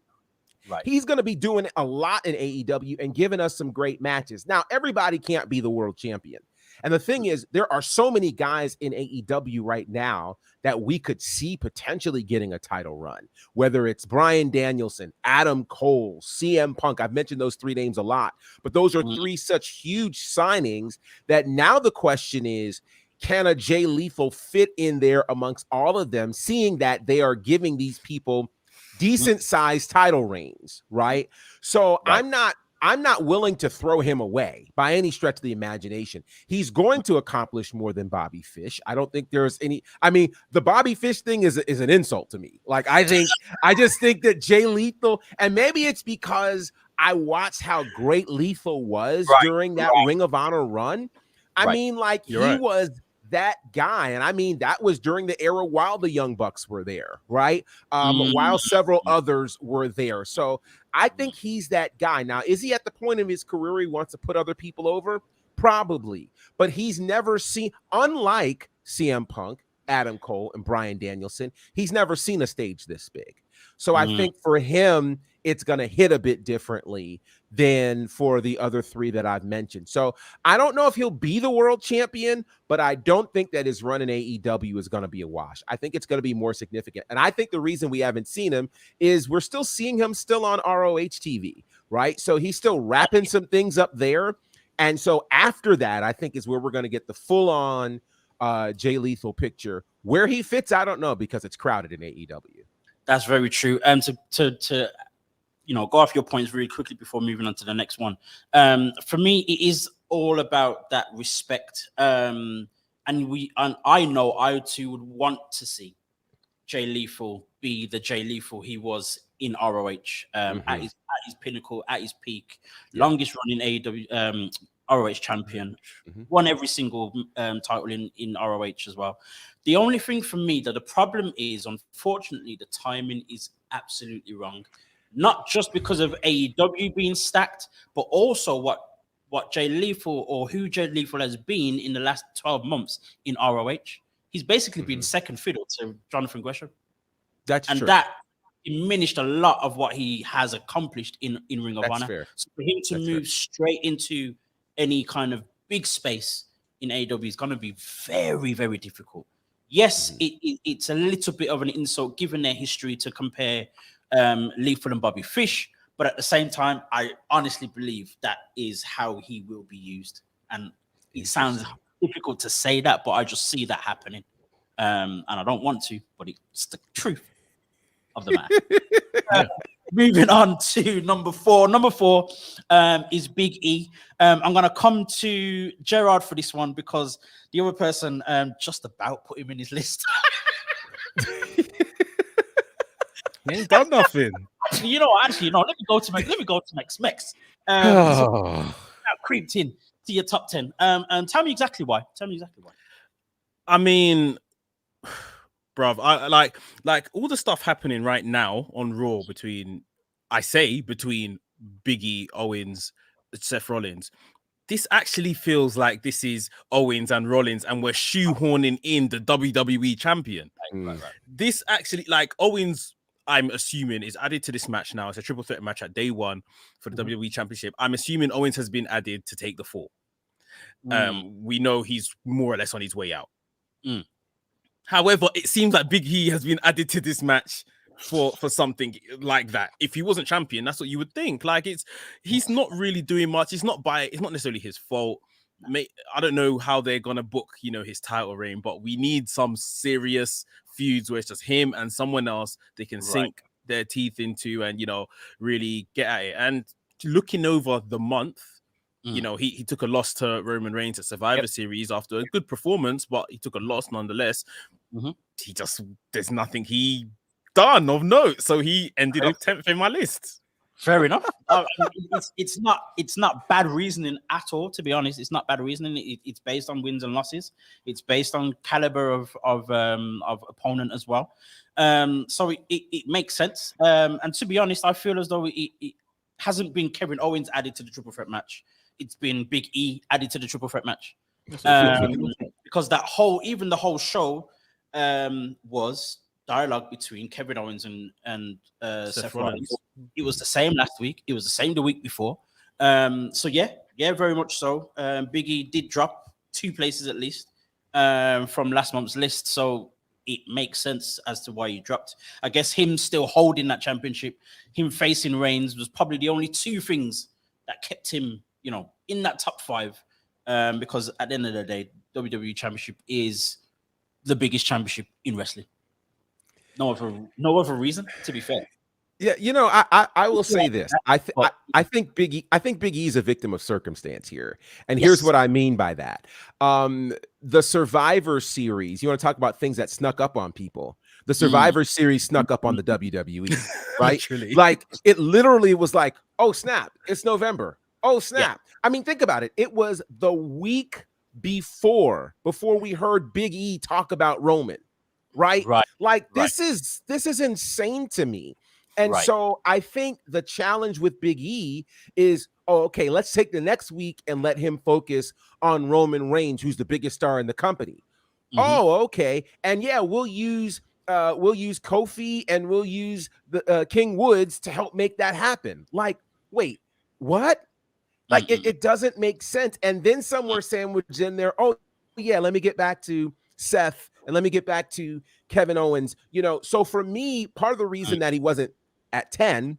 he's going to be doing a lot in AEW and giving us some great matches. Now, everybody can't be the world champion. And the thing is, there are so many guys in AEW right now that we could see potentially getting a title run, whether it's Bryan Danielson, Adam Cole, CM Punk. I've mentioned those 3 names a lot, but those are 3 such huge signings that now the question is, can a Jay Lethal fit in there amongst all of them, seeing that they are giving these people decent sized title reigns, right? So I'm not willing to throw him away by any stretch of the imagination. He's going to accomplish more than Bobby Fish. I don't think there's any, the Bobby Fish thing is an insult to me. Like, I just think that Jay Lethal, and maybe it's because I watched how great Lethal was during that Ring of Honor run. He was that guy. And that was during the era while the Young Bucks were there, right? While several others were there. So I think he's that guy. Now, is he at the point of his career where he wants to put other people over? Probably. But he's never seen, unlike CM Punk, Adam Cole, and Bryan Danielson, he's never seen a stage this big. So I think for him, it's going to hit a bit differently than for the other 3 that I've mentioned. So I don't know if he'll be the world champion, but I don't think that his run in AEW is going to be a wash. I think it's going to be more significant. And I think the reason we haven't seen him is we're still seeing him still on ROH TV. right? So he's still wrapping some things up there. And so after that, I think is where we're going to get the full on Jay Lethal picture. Where he fits, I don't know, because it's crowded in AEW. That's very true. And to go off your points really quickly before moving on to the next one. For me, it is all about that respect. And I know I too would want to see Jay Lethal be the Jay Lethal he was in ROH, at his pinnacle, at his peak, longest running AEW ROH champion, won every single title in ROH as well. The only thing for me that the problem is, unfortunately, the timing is absolutely wrong. Not just because of AEW being stacked, but also what Jay Lethal or who Jay Lethal has been in the last 12 months in ROH. He's basically been second fiddle to Jonathan Gresham. That's true. That diminished a lot of what he has accomplished in Ring of Honor. Fair. So for him to move straight into any kind of big space in AEW is going to be very, very difficult. Yes, it's a little bit of an insult given their history to compare Lethal and Bobby Fish, but at the same time, I honestly believe that is how he will be used. And it sounds difficult to say that, but I just see that happening. And I don't want to, but it's the truth of the matter. Moving on to number 4. Number 4 is Big E. I'm going to come to Gerard for this one because the other person just about put him in his list. He ain't done nothing. Actually, no. Let me go to Mex. Creeped in to your top 10. And tell me exactly why. I mean, bruv, I like all the stuff happening right now on Raw between Biggie, Owens, Seth Rollins. This actually feels like this is Owens and Rollins, and we're shoehorning in the WWE champion. Right. This actually, like Owens, I'm assuming is added to this match now. It's a triple threat match at day 1 for the WWE Championship. I'm assuming Owens has been added to take the fall. We know he's more or less on his way out. However, it seems like Big E has been added to this match for something like that. If he wasn't champion, that's what you would think. Like he's not really doing much. It's not necessarily his fault. I don't know how they're gonna book, his title reign, but we need some serious feuds where it's just him and someone else they can sink their teeth into and really get at it. And looking over the month, he took a loss to Roman Reigns at Survivor Series after a good performance, but he took a loss nonetheless. There's nothing he done of note, so he ended up 10th in my list. Fair enough. It's not bad reasoning at all, to be honest. It's not bad reasoning. It's based on wins and losses. It's based on caliber of opponent as well. So it makes sense. And to be honest, I feel as though it hasn't been Kevin Owens added to the triple threat match. It's been Big E added to the triple threat match. Because the whole show was dialogue between Kevin Owens and Seth Rollins. It was the same last week. It was the same the week before. So very much so. Big E did drop 2 places at least from last month's list. So it makes sense as to why he dropped. I guess him still holding that championship, him facing Reigns was probably the only 2 things that kept him, in that top 5. Because at the end of the day, WWE Championship is the biggest championship in wrestling. No other reason, to be fair. Yeah, I will say this. I think Big E is a victim of circumstance here. And here's what I mean by that. The Survivor Series, you want to talk about things that snuck up on people. The Survivor Series snuck up on the WWE, right? Literally. Like it literally was like, oh snap, it's November. Oh snap. Yeah. I mean, think about it. It was the week before we heard Big E talk about Roman. Right. Like this is insane to me. And so I think the challenge with Big E is, okay, let's take the next week and let him focus on Roman Reigns, who's the biggest star in the company. Oh, okay. And we'll use Kofi and we'll use the King Woods to help make that happen. Like, wait, what? Like it doesn't make sense. And then somewhere sandwiched in there, oh yeah, let me get back to Seth and let me get back to Kevin Owens. So for me, part of the reason that he wasn't at 10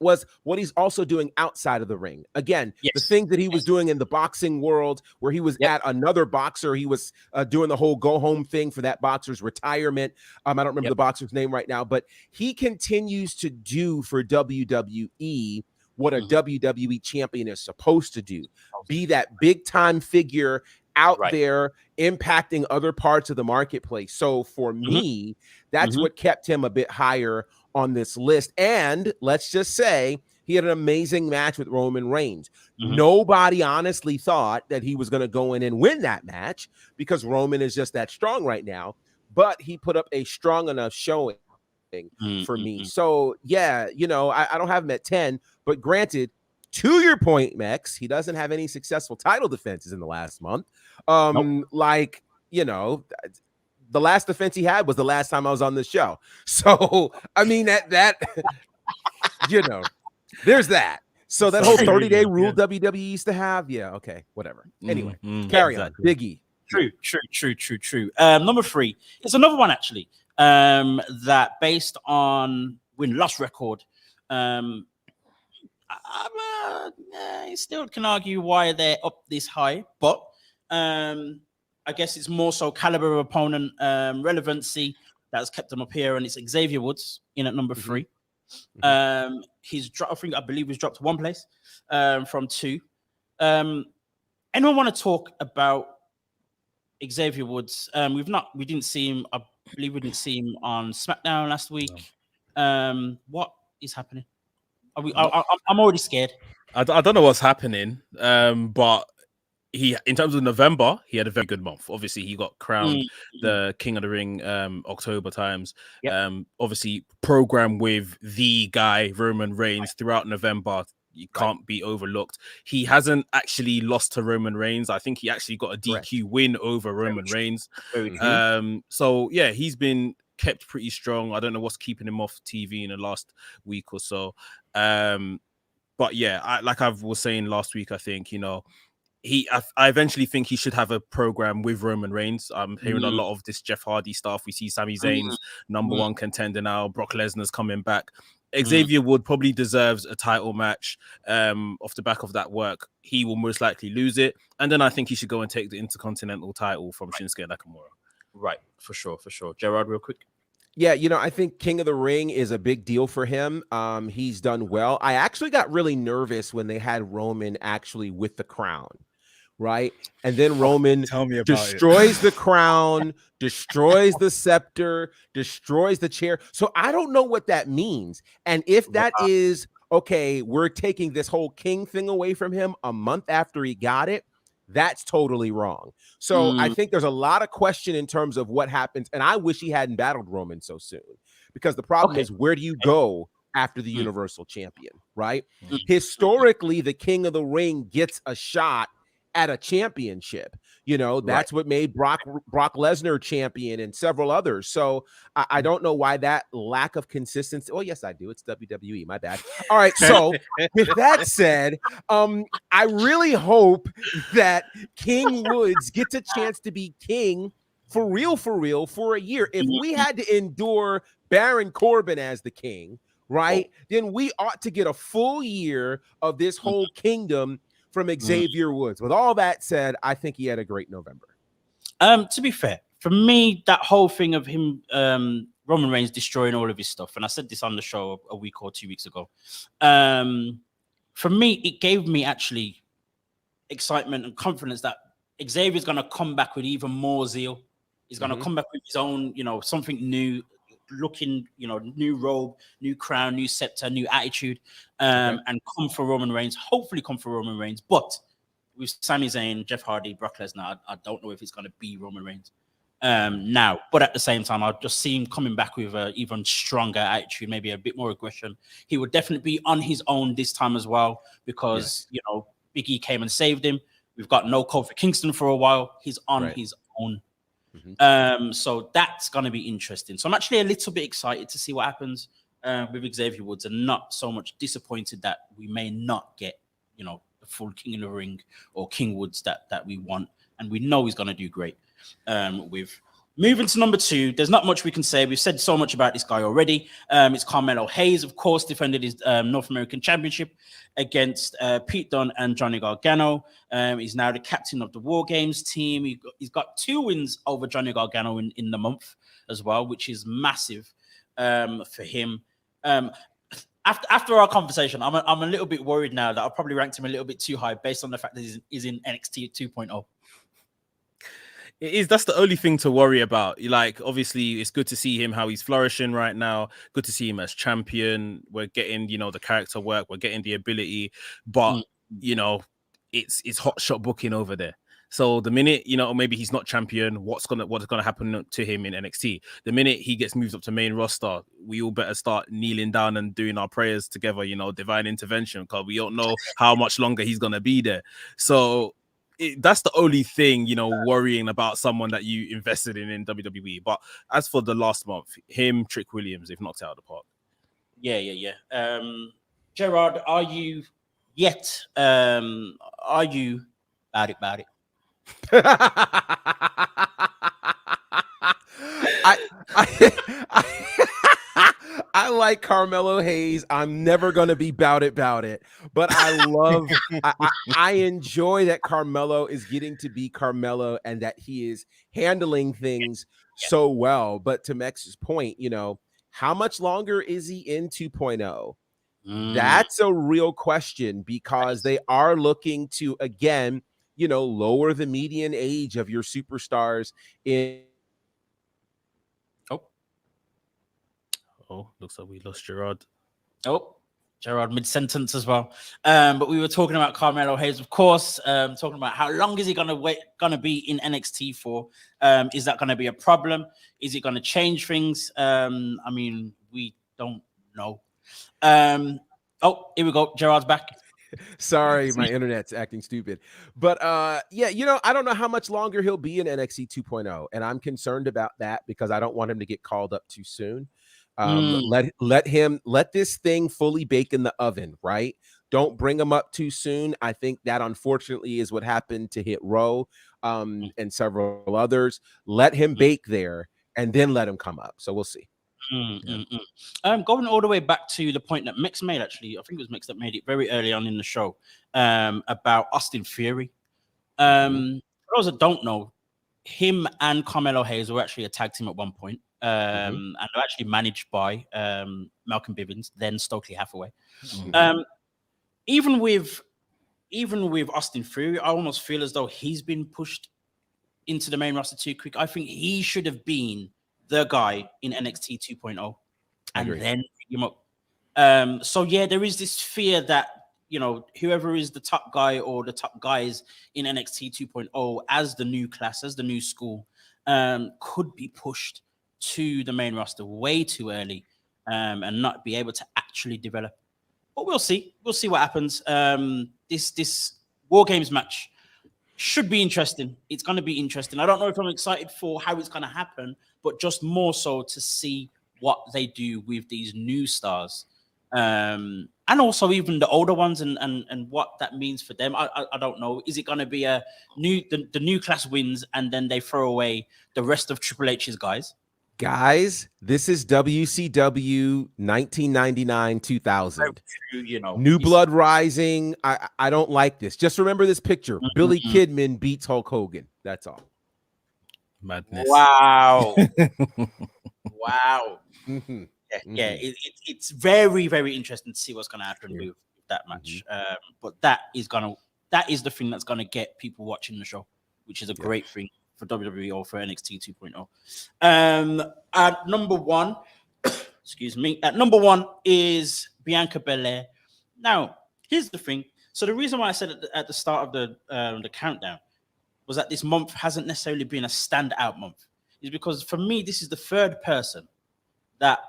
was what he's also doing outside of the ring. Again, the Yes. thing that he was doing in the boxing world, where he was at another boxer, he was doing the whole go home thing for that boxer's retirement. I don't remember the boxer's name right now, but he continues to do for WWE what a WWE champion is supposed to do. Be that big time figure out there impacting other parts of the marketplace. So for me, that's what kept him a bit higher on this list. And let's just say he had an amazing match with Roman Reigns. Nobody honestly thought that he was going to go in and win that match because Roman is just that strong right now, but he put up a strong enough showing for me. So yeah, you know, I don't have him at 10, but granted, to your point, Mex, he doesn't have any successful title defenses in the last month. Like, you know, the last defense he had was the last time I was on the show. So, I mean, that you know, there's that. So that whole 30-day rule WWE used to have, okay, whatever. Anyway, carry on. Biggie. True. Number 3. It's another one actually. That based on win-loss record, I still can argue why they're up this high, but I guess it's more so caliber of opponent, relevancy that's kept them up here, and it's Xavier Woods in at number 3. He's dropped, I believe he's dropped 1 place from 2. Anyone want to talk about Xavier Woods? We didn't see him. I believe we didn't see him on SmackDown last week. What is happening? I'm already scared. I don't know what's happening, but in terms of November, he had a very good month. Obviously, he got crowned the King of the Ring October times. Obviously, programmed with the guy Roman Reigns throughout November. You can't be overlooked. He hasn't actually lost to Roman Reigns. I think he actually got a DQ win over Roman Reigns. So yeah, he's been kept pretty strong. I don't know what's keeping him off TV in the last week or so. But yeah, like I was saying last week, I think, you know, I eventually think he should have a program with Roman Reigns. I'm hearing a lot of this Jeff Hardy stuff. We see Sami Zayn's number 1 contender now. Brock Lesnar's coming back. Xavier Wood probably deserves a title match off the back of that work. He will most likely lose it. And then I think he should go and take the Intercontinental title from Shinsuke Nakamura. Right, for sure. Gerard, real quick. Yeah, you know, I think King of the Ring is a big deal for him. He's done well. I actually got really nervous when they had Roman actually with the crown, right? And then Roman destroys the crown, destroys the scepter, destroys the chair. So I don't know what that means. And if that is, okay, we're taking this whole king thing away from him a month after he got it, that's totally wrong. So I think there's a lot of question in terms of what happens. And I wish he hadn't battled Roman so soon, because the problem is, where do you go after the Universal Champion, right? Historically, the King of the Ring gets a shot at a championship. You know, that's what made Brock Lesnar champion and several others. So I don't know why that lack of consistency. Oh, yes, I do. It's WWE. My bad. All right. So with that said, I really hope that King Woods gets a chance to be king for real, for a year. If we had to endure Baron Corbin as the king, right, then we ought to get a full year of this whole kingdom from Xavier Woods. With all that said, I think he had a great November. To be fair, for me, that whole thing of him, Roman Reigns destroying all of his stuff, and I said this on the show a week or 2 weeks ago, for me, it gave me actually excitement and confidence that Xavier's going to come back with even more zeal. He's going to come back with his own, you know, something new looking, you know, new robe, new crown, new scepter, new attitude, and come for Roman Reigns. Hopefully come for Roman Reigns. But with Sami Zayn, Jeff Hardy, Brock Lesnar, I don't know if it's going to be Roman Reigns now. But at the same time, I'll just see him coming back with an even stronger attitude, maybe a bit more aggression. He would definitely be on his own this time as well, because, you know, Big E came and saved him. We've got no Kofi Kingston for a while. He's on his own. So that's going to be interesting. So I'm actually a little bit excited to see what happens with Xavier Woods, and not so much disappointed that we may not get, you know, the full King of the Ring or King Woods that we want. And we know he's going to do great with Moving to number 2, there's not much we can say. We've said so much about this guy already. It's Carmelo Hayes, of course, defended his North American Championship against Pete Dunne and Johnny Gargano. He's now the captain of the War Games team. He's got 2 wins over Johnny Gargano in the month as well, which is massive for him. After our conversation, I'm a little bit worried now that I probably ranked him a little bit too high based on the fact that he's in NXT 2.0. That's the only thing to worry about. Like, obviously, it's good to see him how he's flourishing right now. Good to see him as champion. We're getting, the character work. We're getting the ability, but it's hot shot booking over there. So the minute maybe he's not champion, what's gonna happen to him in NXT? The minute he gets moved up to main roster, we all better start kneeling down and doing our prayers together. Divine intervention, because we don't know how much longer he's gonna be there. So. That's the only thing, worrying about someone that you invested in WWE. But as for the last month, him, Trick Williams, they've knocked it out of the park. Yeah. Gerard, are you about it? I like Carmelo Hayes. I'm never going to be bout it. But I enjoy that Carmelo is getting to be Carmelo and that he is handling things so well. But to Max's point, how much longer is he in 2.0? That's a real question, because they are looking to, again, lower the median age of your superstars in. Oh, looks like we lost Gerard. Oh, Gerard mid-sentence as well. But we were talking about Carmelo Hayes, of course, talking about how long is he gonna be in NXT for? Is that gonna be a problem? Is it gonna change things? We don't know. Oh, here we go. Gerard's back. Sorry, my internet's acting stupid. But I don't know how much longer he'll be in NXT 2.0, and I'm concerned about that because I don't want him to get called up too soon. Let this thing fully bake in the oven, right? Don't bring him up too soon. I think that unfortunately is what happened to Hit Row and several others. Let him bake there and then let him come up. So we'll see. Going all the way back to the point that Mix made, actually, I think it was Mix that made it very early on in the show, about Austin Theory. For those that don't know, him and Carmelo Hayes were actually a tag team at one point. And they're actually managed by Malcolm Bivens, then Stokely Hathaway. Even with Austin Theory, I almost feel as though he's been pushed into the main roster too quick. I think he should have been the guy in NXT 2.0 and then pick him up. So yeah, there is this fear that whoever is the top guy or the top guys in NXT 2.0 as the new class, as the new school, could be pushed to the main roster way too early and not be able to actually develop. But we'll see. We'll see what happens. This War Games match should be interesting. It's going to be interesting. I don't know if I'm excited for how it's going to happen, but just more so to see what they do with these new stars. And also even the older ones and what that means for them. I don't know. Is it going to be the new class wins and then they throw away the rest of Triple H's guys? Guys, this is WCW 1999-2000. New Blood Rising. I don't like this. Just remember this picture. Billy Kidman beats Hulk Hogan. That's all. Madness. Wow. Wow. It's very, very interesting to see what's going to happen with that match. But that is the thing that's going to get people watching the show, which is a great thing for WWE or for NXT 2.0. At number one, excuse me, at number one is Bianca Belaire. Now, here's the thing. So the reason why I said at the start of the countdown was that this month hasn't necessarily been a standout month, is because for me, this is the third person that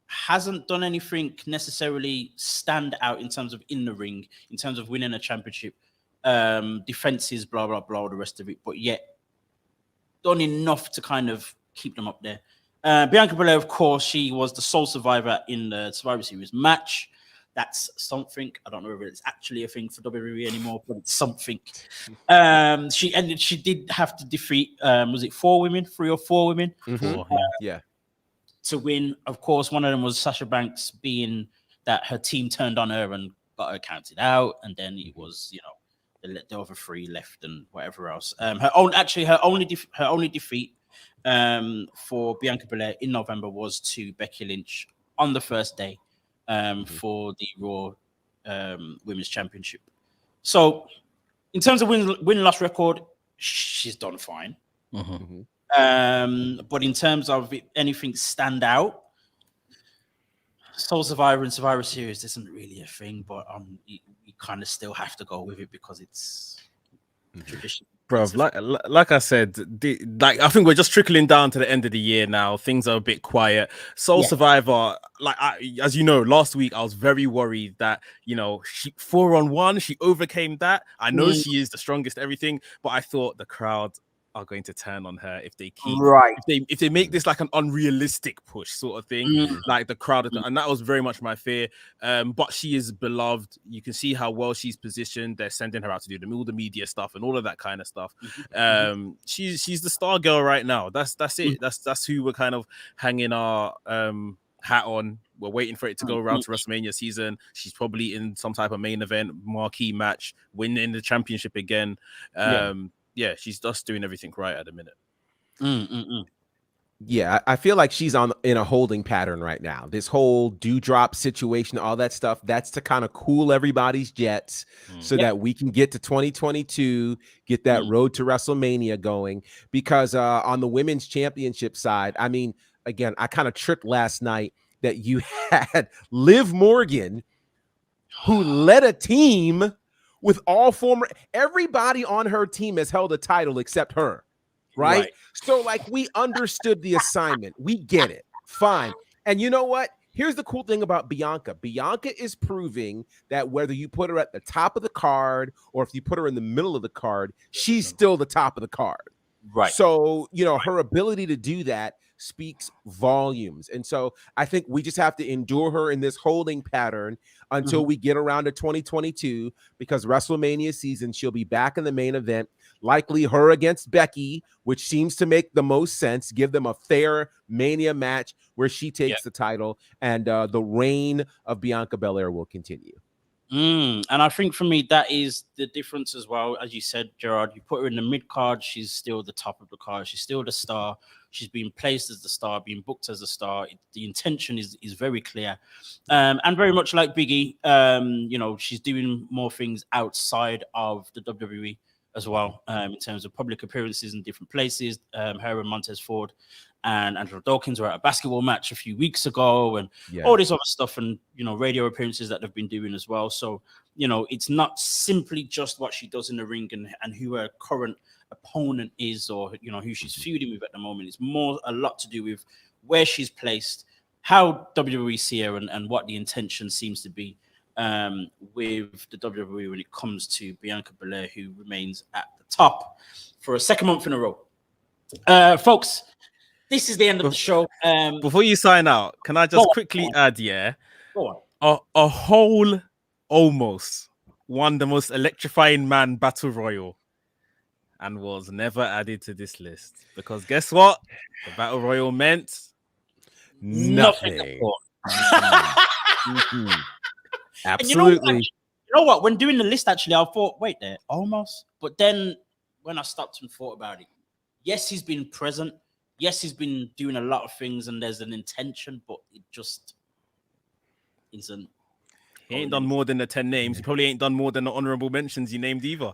hasn't done anything necessarily stand out in terms of in the ring, in terms of winning a championship, defenses, blah, blah, blah, the rest of it, but yet done enough to kind of keep them up there. Bianca Bella, of course, she was the sole survivor in the Survivor Series match. That's something. I don't know whether it's actually a thing for WWE anymore, but it's something. She did have to defeat, was it 3 or 4 women? Yeah. To win. Of course, one of them was Sasha Banks, being that her team turned on her and got her counted out, and then it was, the other 3 left and whatever else. Her only defeat for Bianca Belaire in November was to Becky Lynch on the first day for the Raw Women's Championship. So, in terms of win-loss record, she's done fine. But in terms of anything stand out, Soul Survivor and Survivor Series isn't really a thing, but you kind of still have to go with it because it's tradition. Bro, like I said, I think we're just trickling down to the end of the year now. Things are a bit quiet. Survivor, as you know, last week I was very worried that, she 4-on-1, she overcame that. I know she is the strongest, everything, but I thought the crowd are going to turn on her if they keep if they make this like an unrealistic push sort of thing, like the crowd, and that was very much my fear. But she is beloved. You can see how well she's positioned. They're sending her out to do all the media stuff and all of that kind of stuff. She's the star girl right now. That's it. That's who we're kind of hanging our hat on. We're waiting for it to go around to WrestleMania season. She's probably in some type of main event, marquee match, winning the championship again. Yeah, she's just doing everything right at the minute. Yeah, I feel like she's in a holding pattern right now. This whole dewdrop situation, all that stuff, that's to kind of cool everybody's jets so that we can get to 2022, get that road to WrestleMania going. Because on the women's championship side, I mean, again, I kind of tripped last night that you had Liv Morgan, who led a team with everybody on her team has held a title except her, right? So like we understood the assignment. We get it. Fine. And you know what? Here's the cool thing about Bianca. Bianca is proving that whether you put her at the top of the card or if you put her in the middle of the card, she's still the top of the card. Right. So, her ability to do that speaks volumes. And so I think we just have to endure her in this holding pattern until we get around to 2022, because WrestleMania season, she'll be back in the main event, likely her against Becky, which seems to make the most sense. Give them a fair Mania match where she takes the title, and the reign of Bianca Belaire will continue. And I think for me, that is the difference as well. As you said, Gerard, you put her in the mid card, she's still the top of the card. She's still the star. She's being placed as the star, being booked as a star. The intention is very clear. And very much like Biggie, she's doing more things outside of the WWE as well, in terms of public appearances in different places. Her and Montez Ford and Angelo Dawkins were at a basketball match a few weeks ago, and all this other stuff, and radio appearances that they've been doing as well. So it's not simply just what she does in the ring and who her current opponent is, or who she's feuding with at the moment. It's a lot to do with where she's placed, how WWE see her, and what the intention seems to be with the WWE when it comes to Bianca Belaire, who remains at the top for a second month in a row. Folks, this is the end of the show. Before you sign out, can I just quickly add, Go on. A whole almost won the most electrifying man battle royal and was never added to this list, because guess what? The battle royal meant nothing. Absolutely. And you know what? When doing the list, actually, I thought, wait there, almost. But then when I stopped and thought about it, yes, he's been present. Yes, he's been doing a lot of things, and there's an intention, but it just isn't. He ain't done more than the 10 names. He probably ain't done more than the honorable mentions you named either.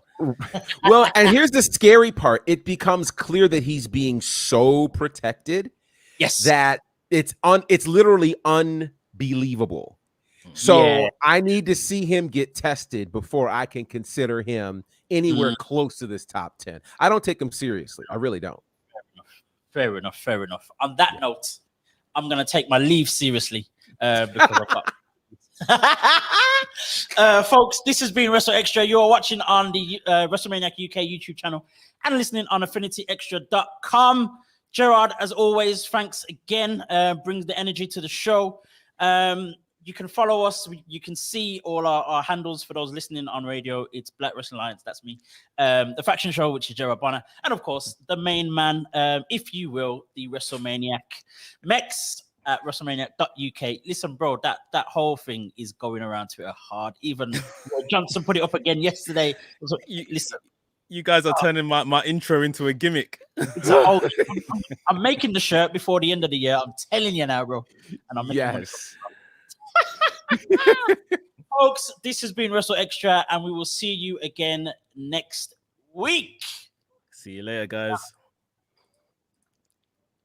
Well, and here's the scary part. It becomes clear that he's being so protected. Yes. That it's literally unbelievable. So I need to see him get tested before I can consider him anywhere close to this top 10. I don't take him seriously. I really don't. Fair enough. On that note, I'm going to take my leave seriously because I've got... folks, this has been WrstlXtra. You're watching on the WrestleManiac UK YouTube channel and listening on AffinityExtra.com. Gerard, as always, thanks again. Brings the energy to the show. You can follow us. You can see all our handles for those listening on radio. It's Black Wrestling Alliance. That's me. The Faction Show, which is Gerard Bonner. And of course, the main man, if you will, the WrestleManiac. Mex at WrestleManiac.uk. Listen, bro, that whole thing is going around Twitter hard. Even Johnson put it up again yesterday. Listen. You guys are turning my intro into a gimmick. I'm making the shirt before the end of the year. I'm telling you now, bro. And I'm making money. Folks, this has been WrstlXtra, and we will see you again next week. See you later, guys.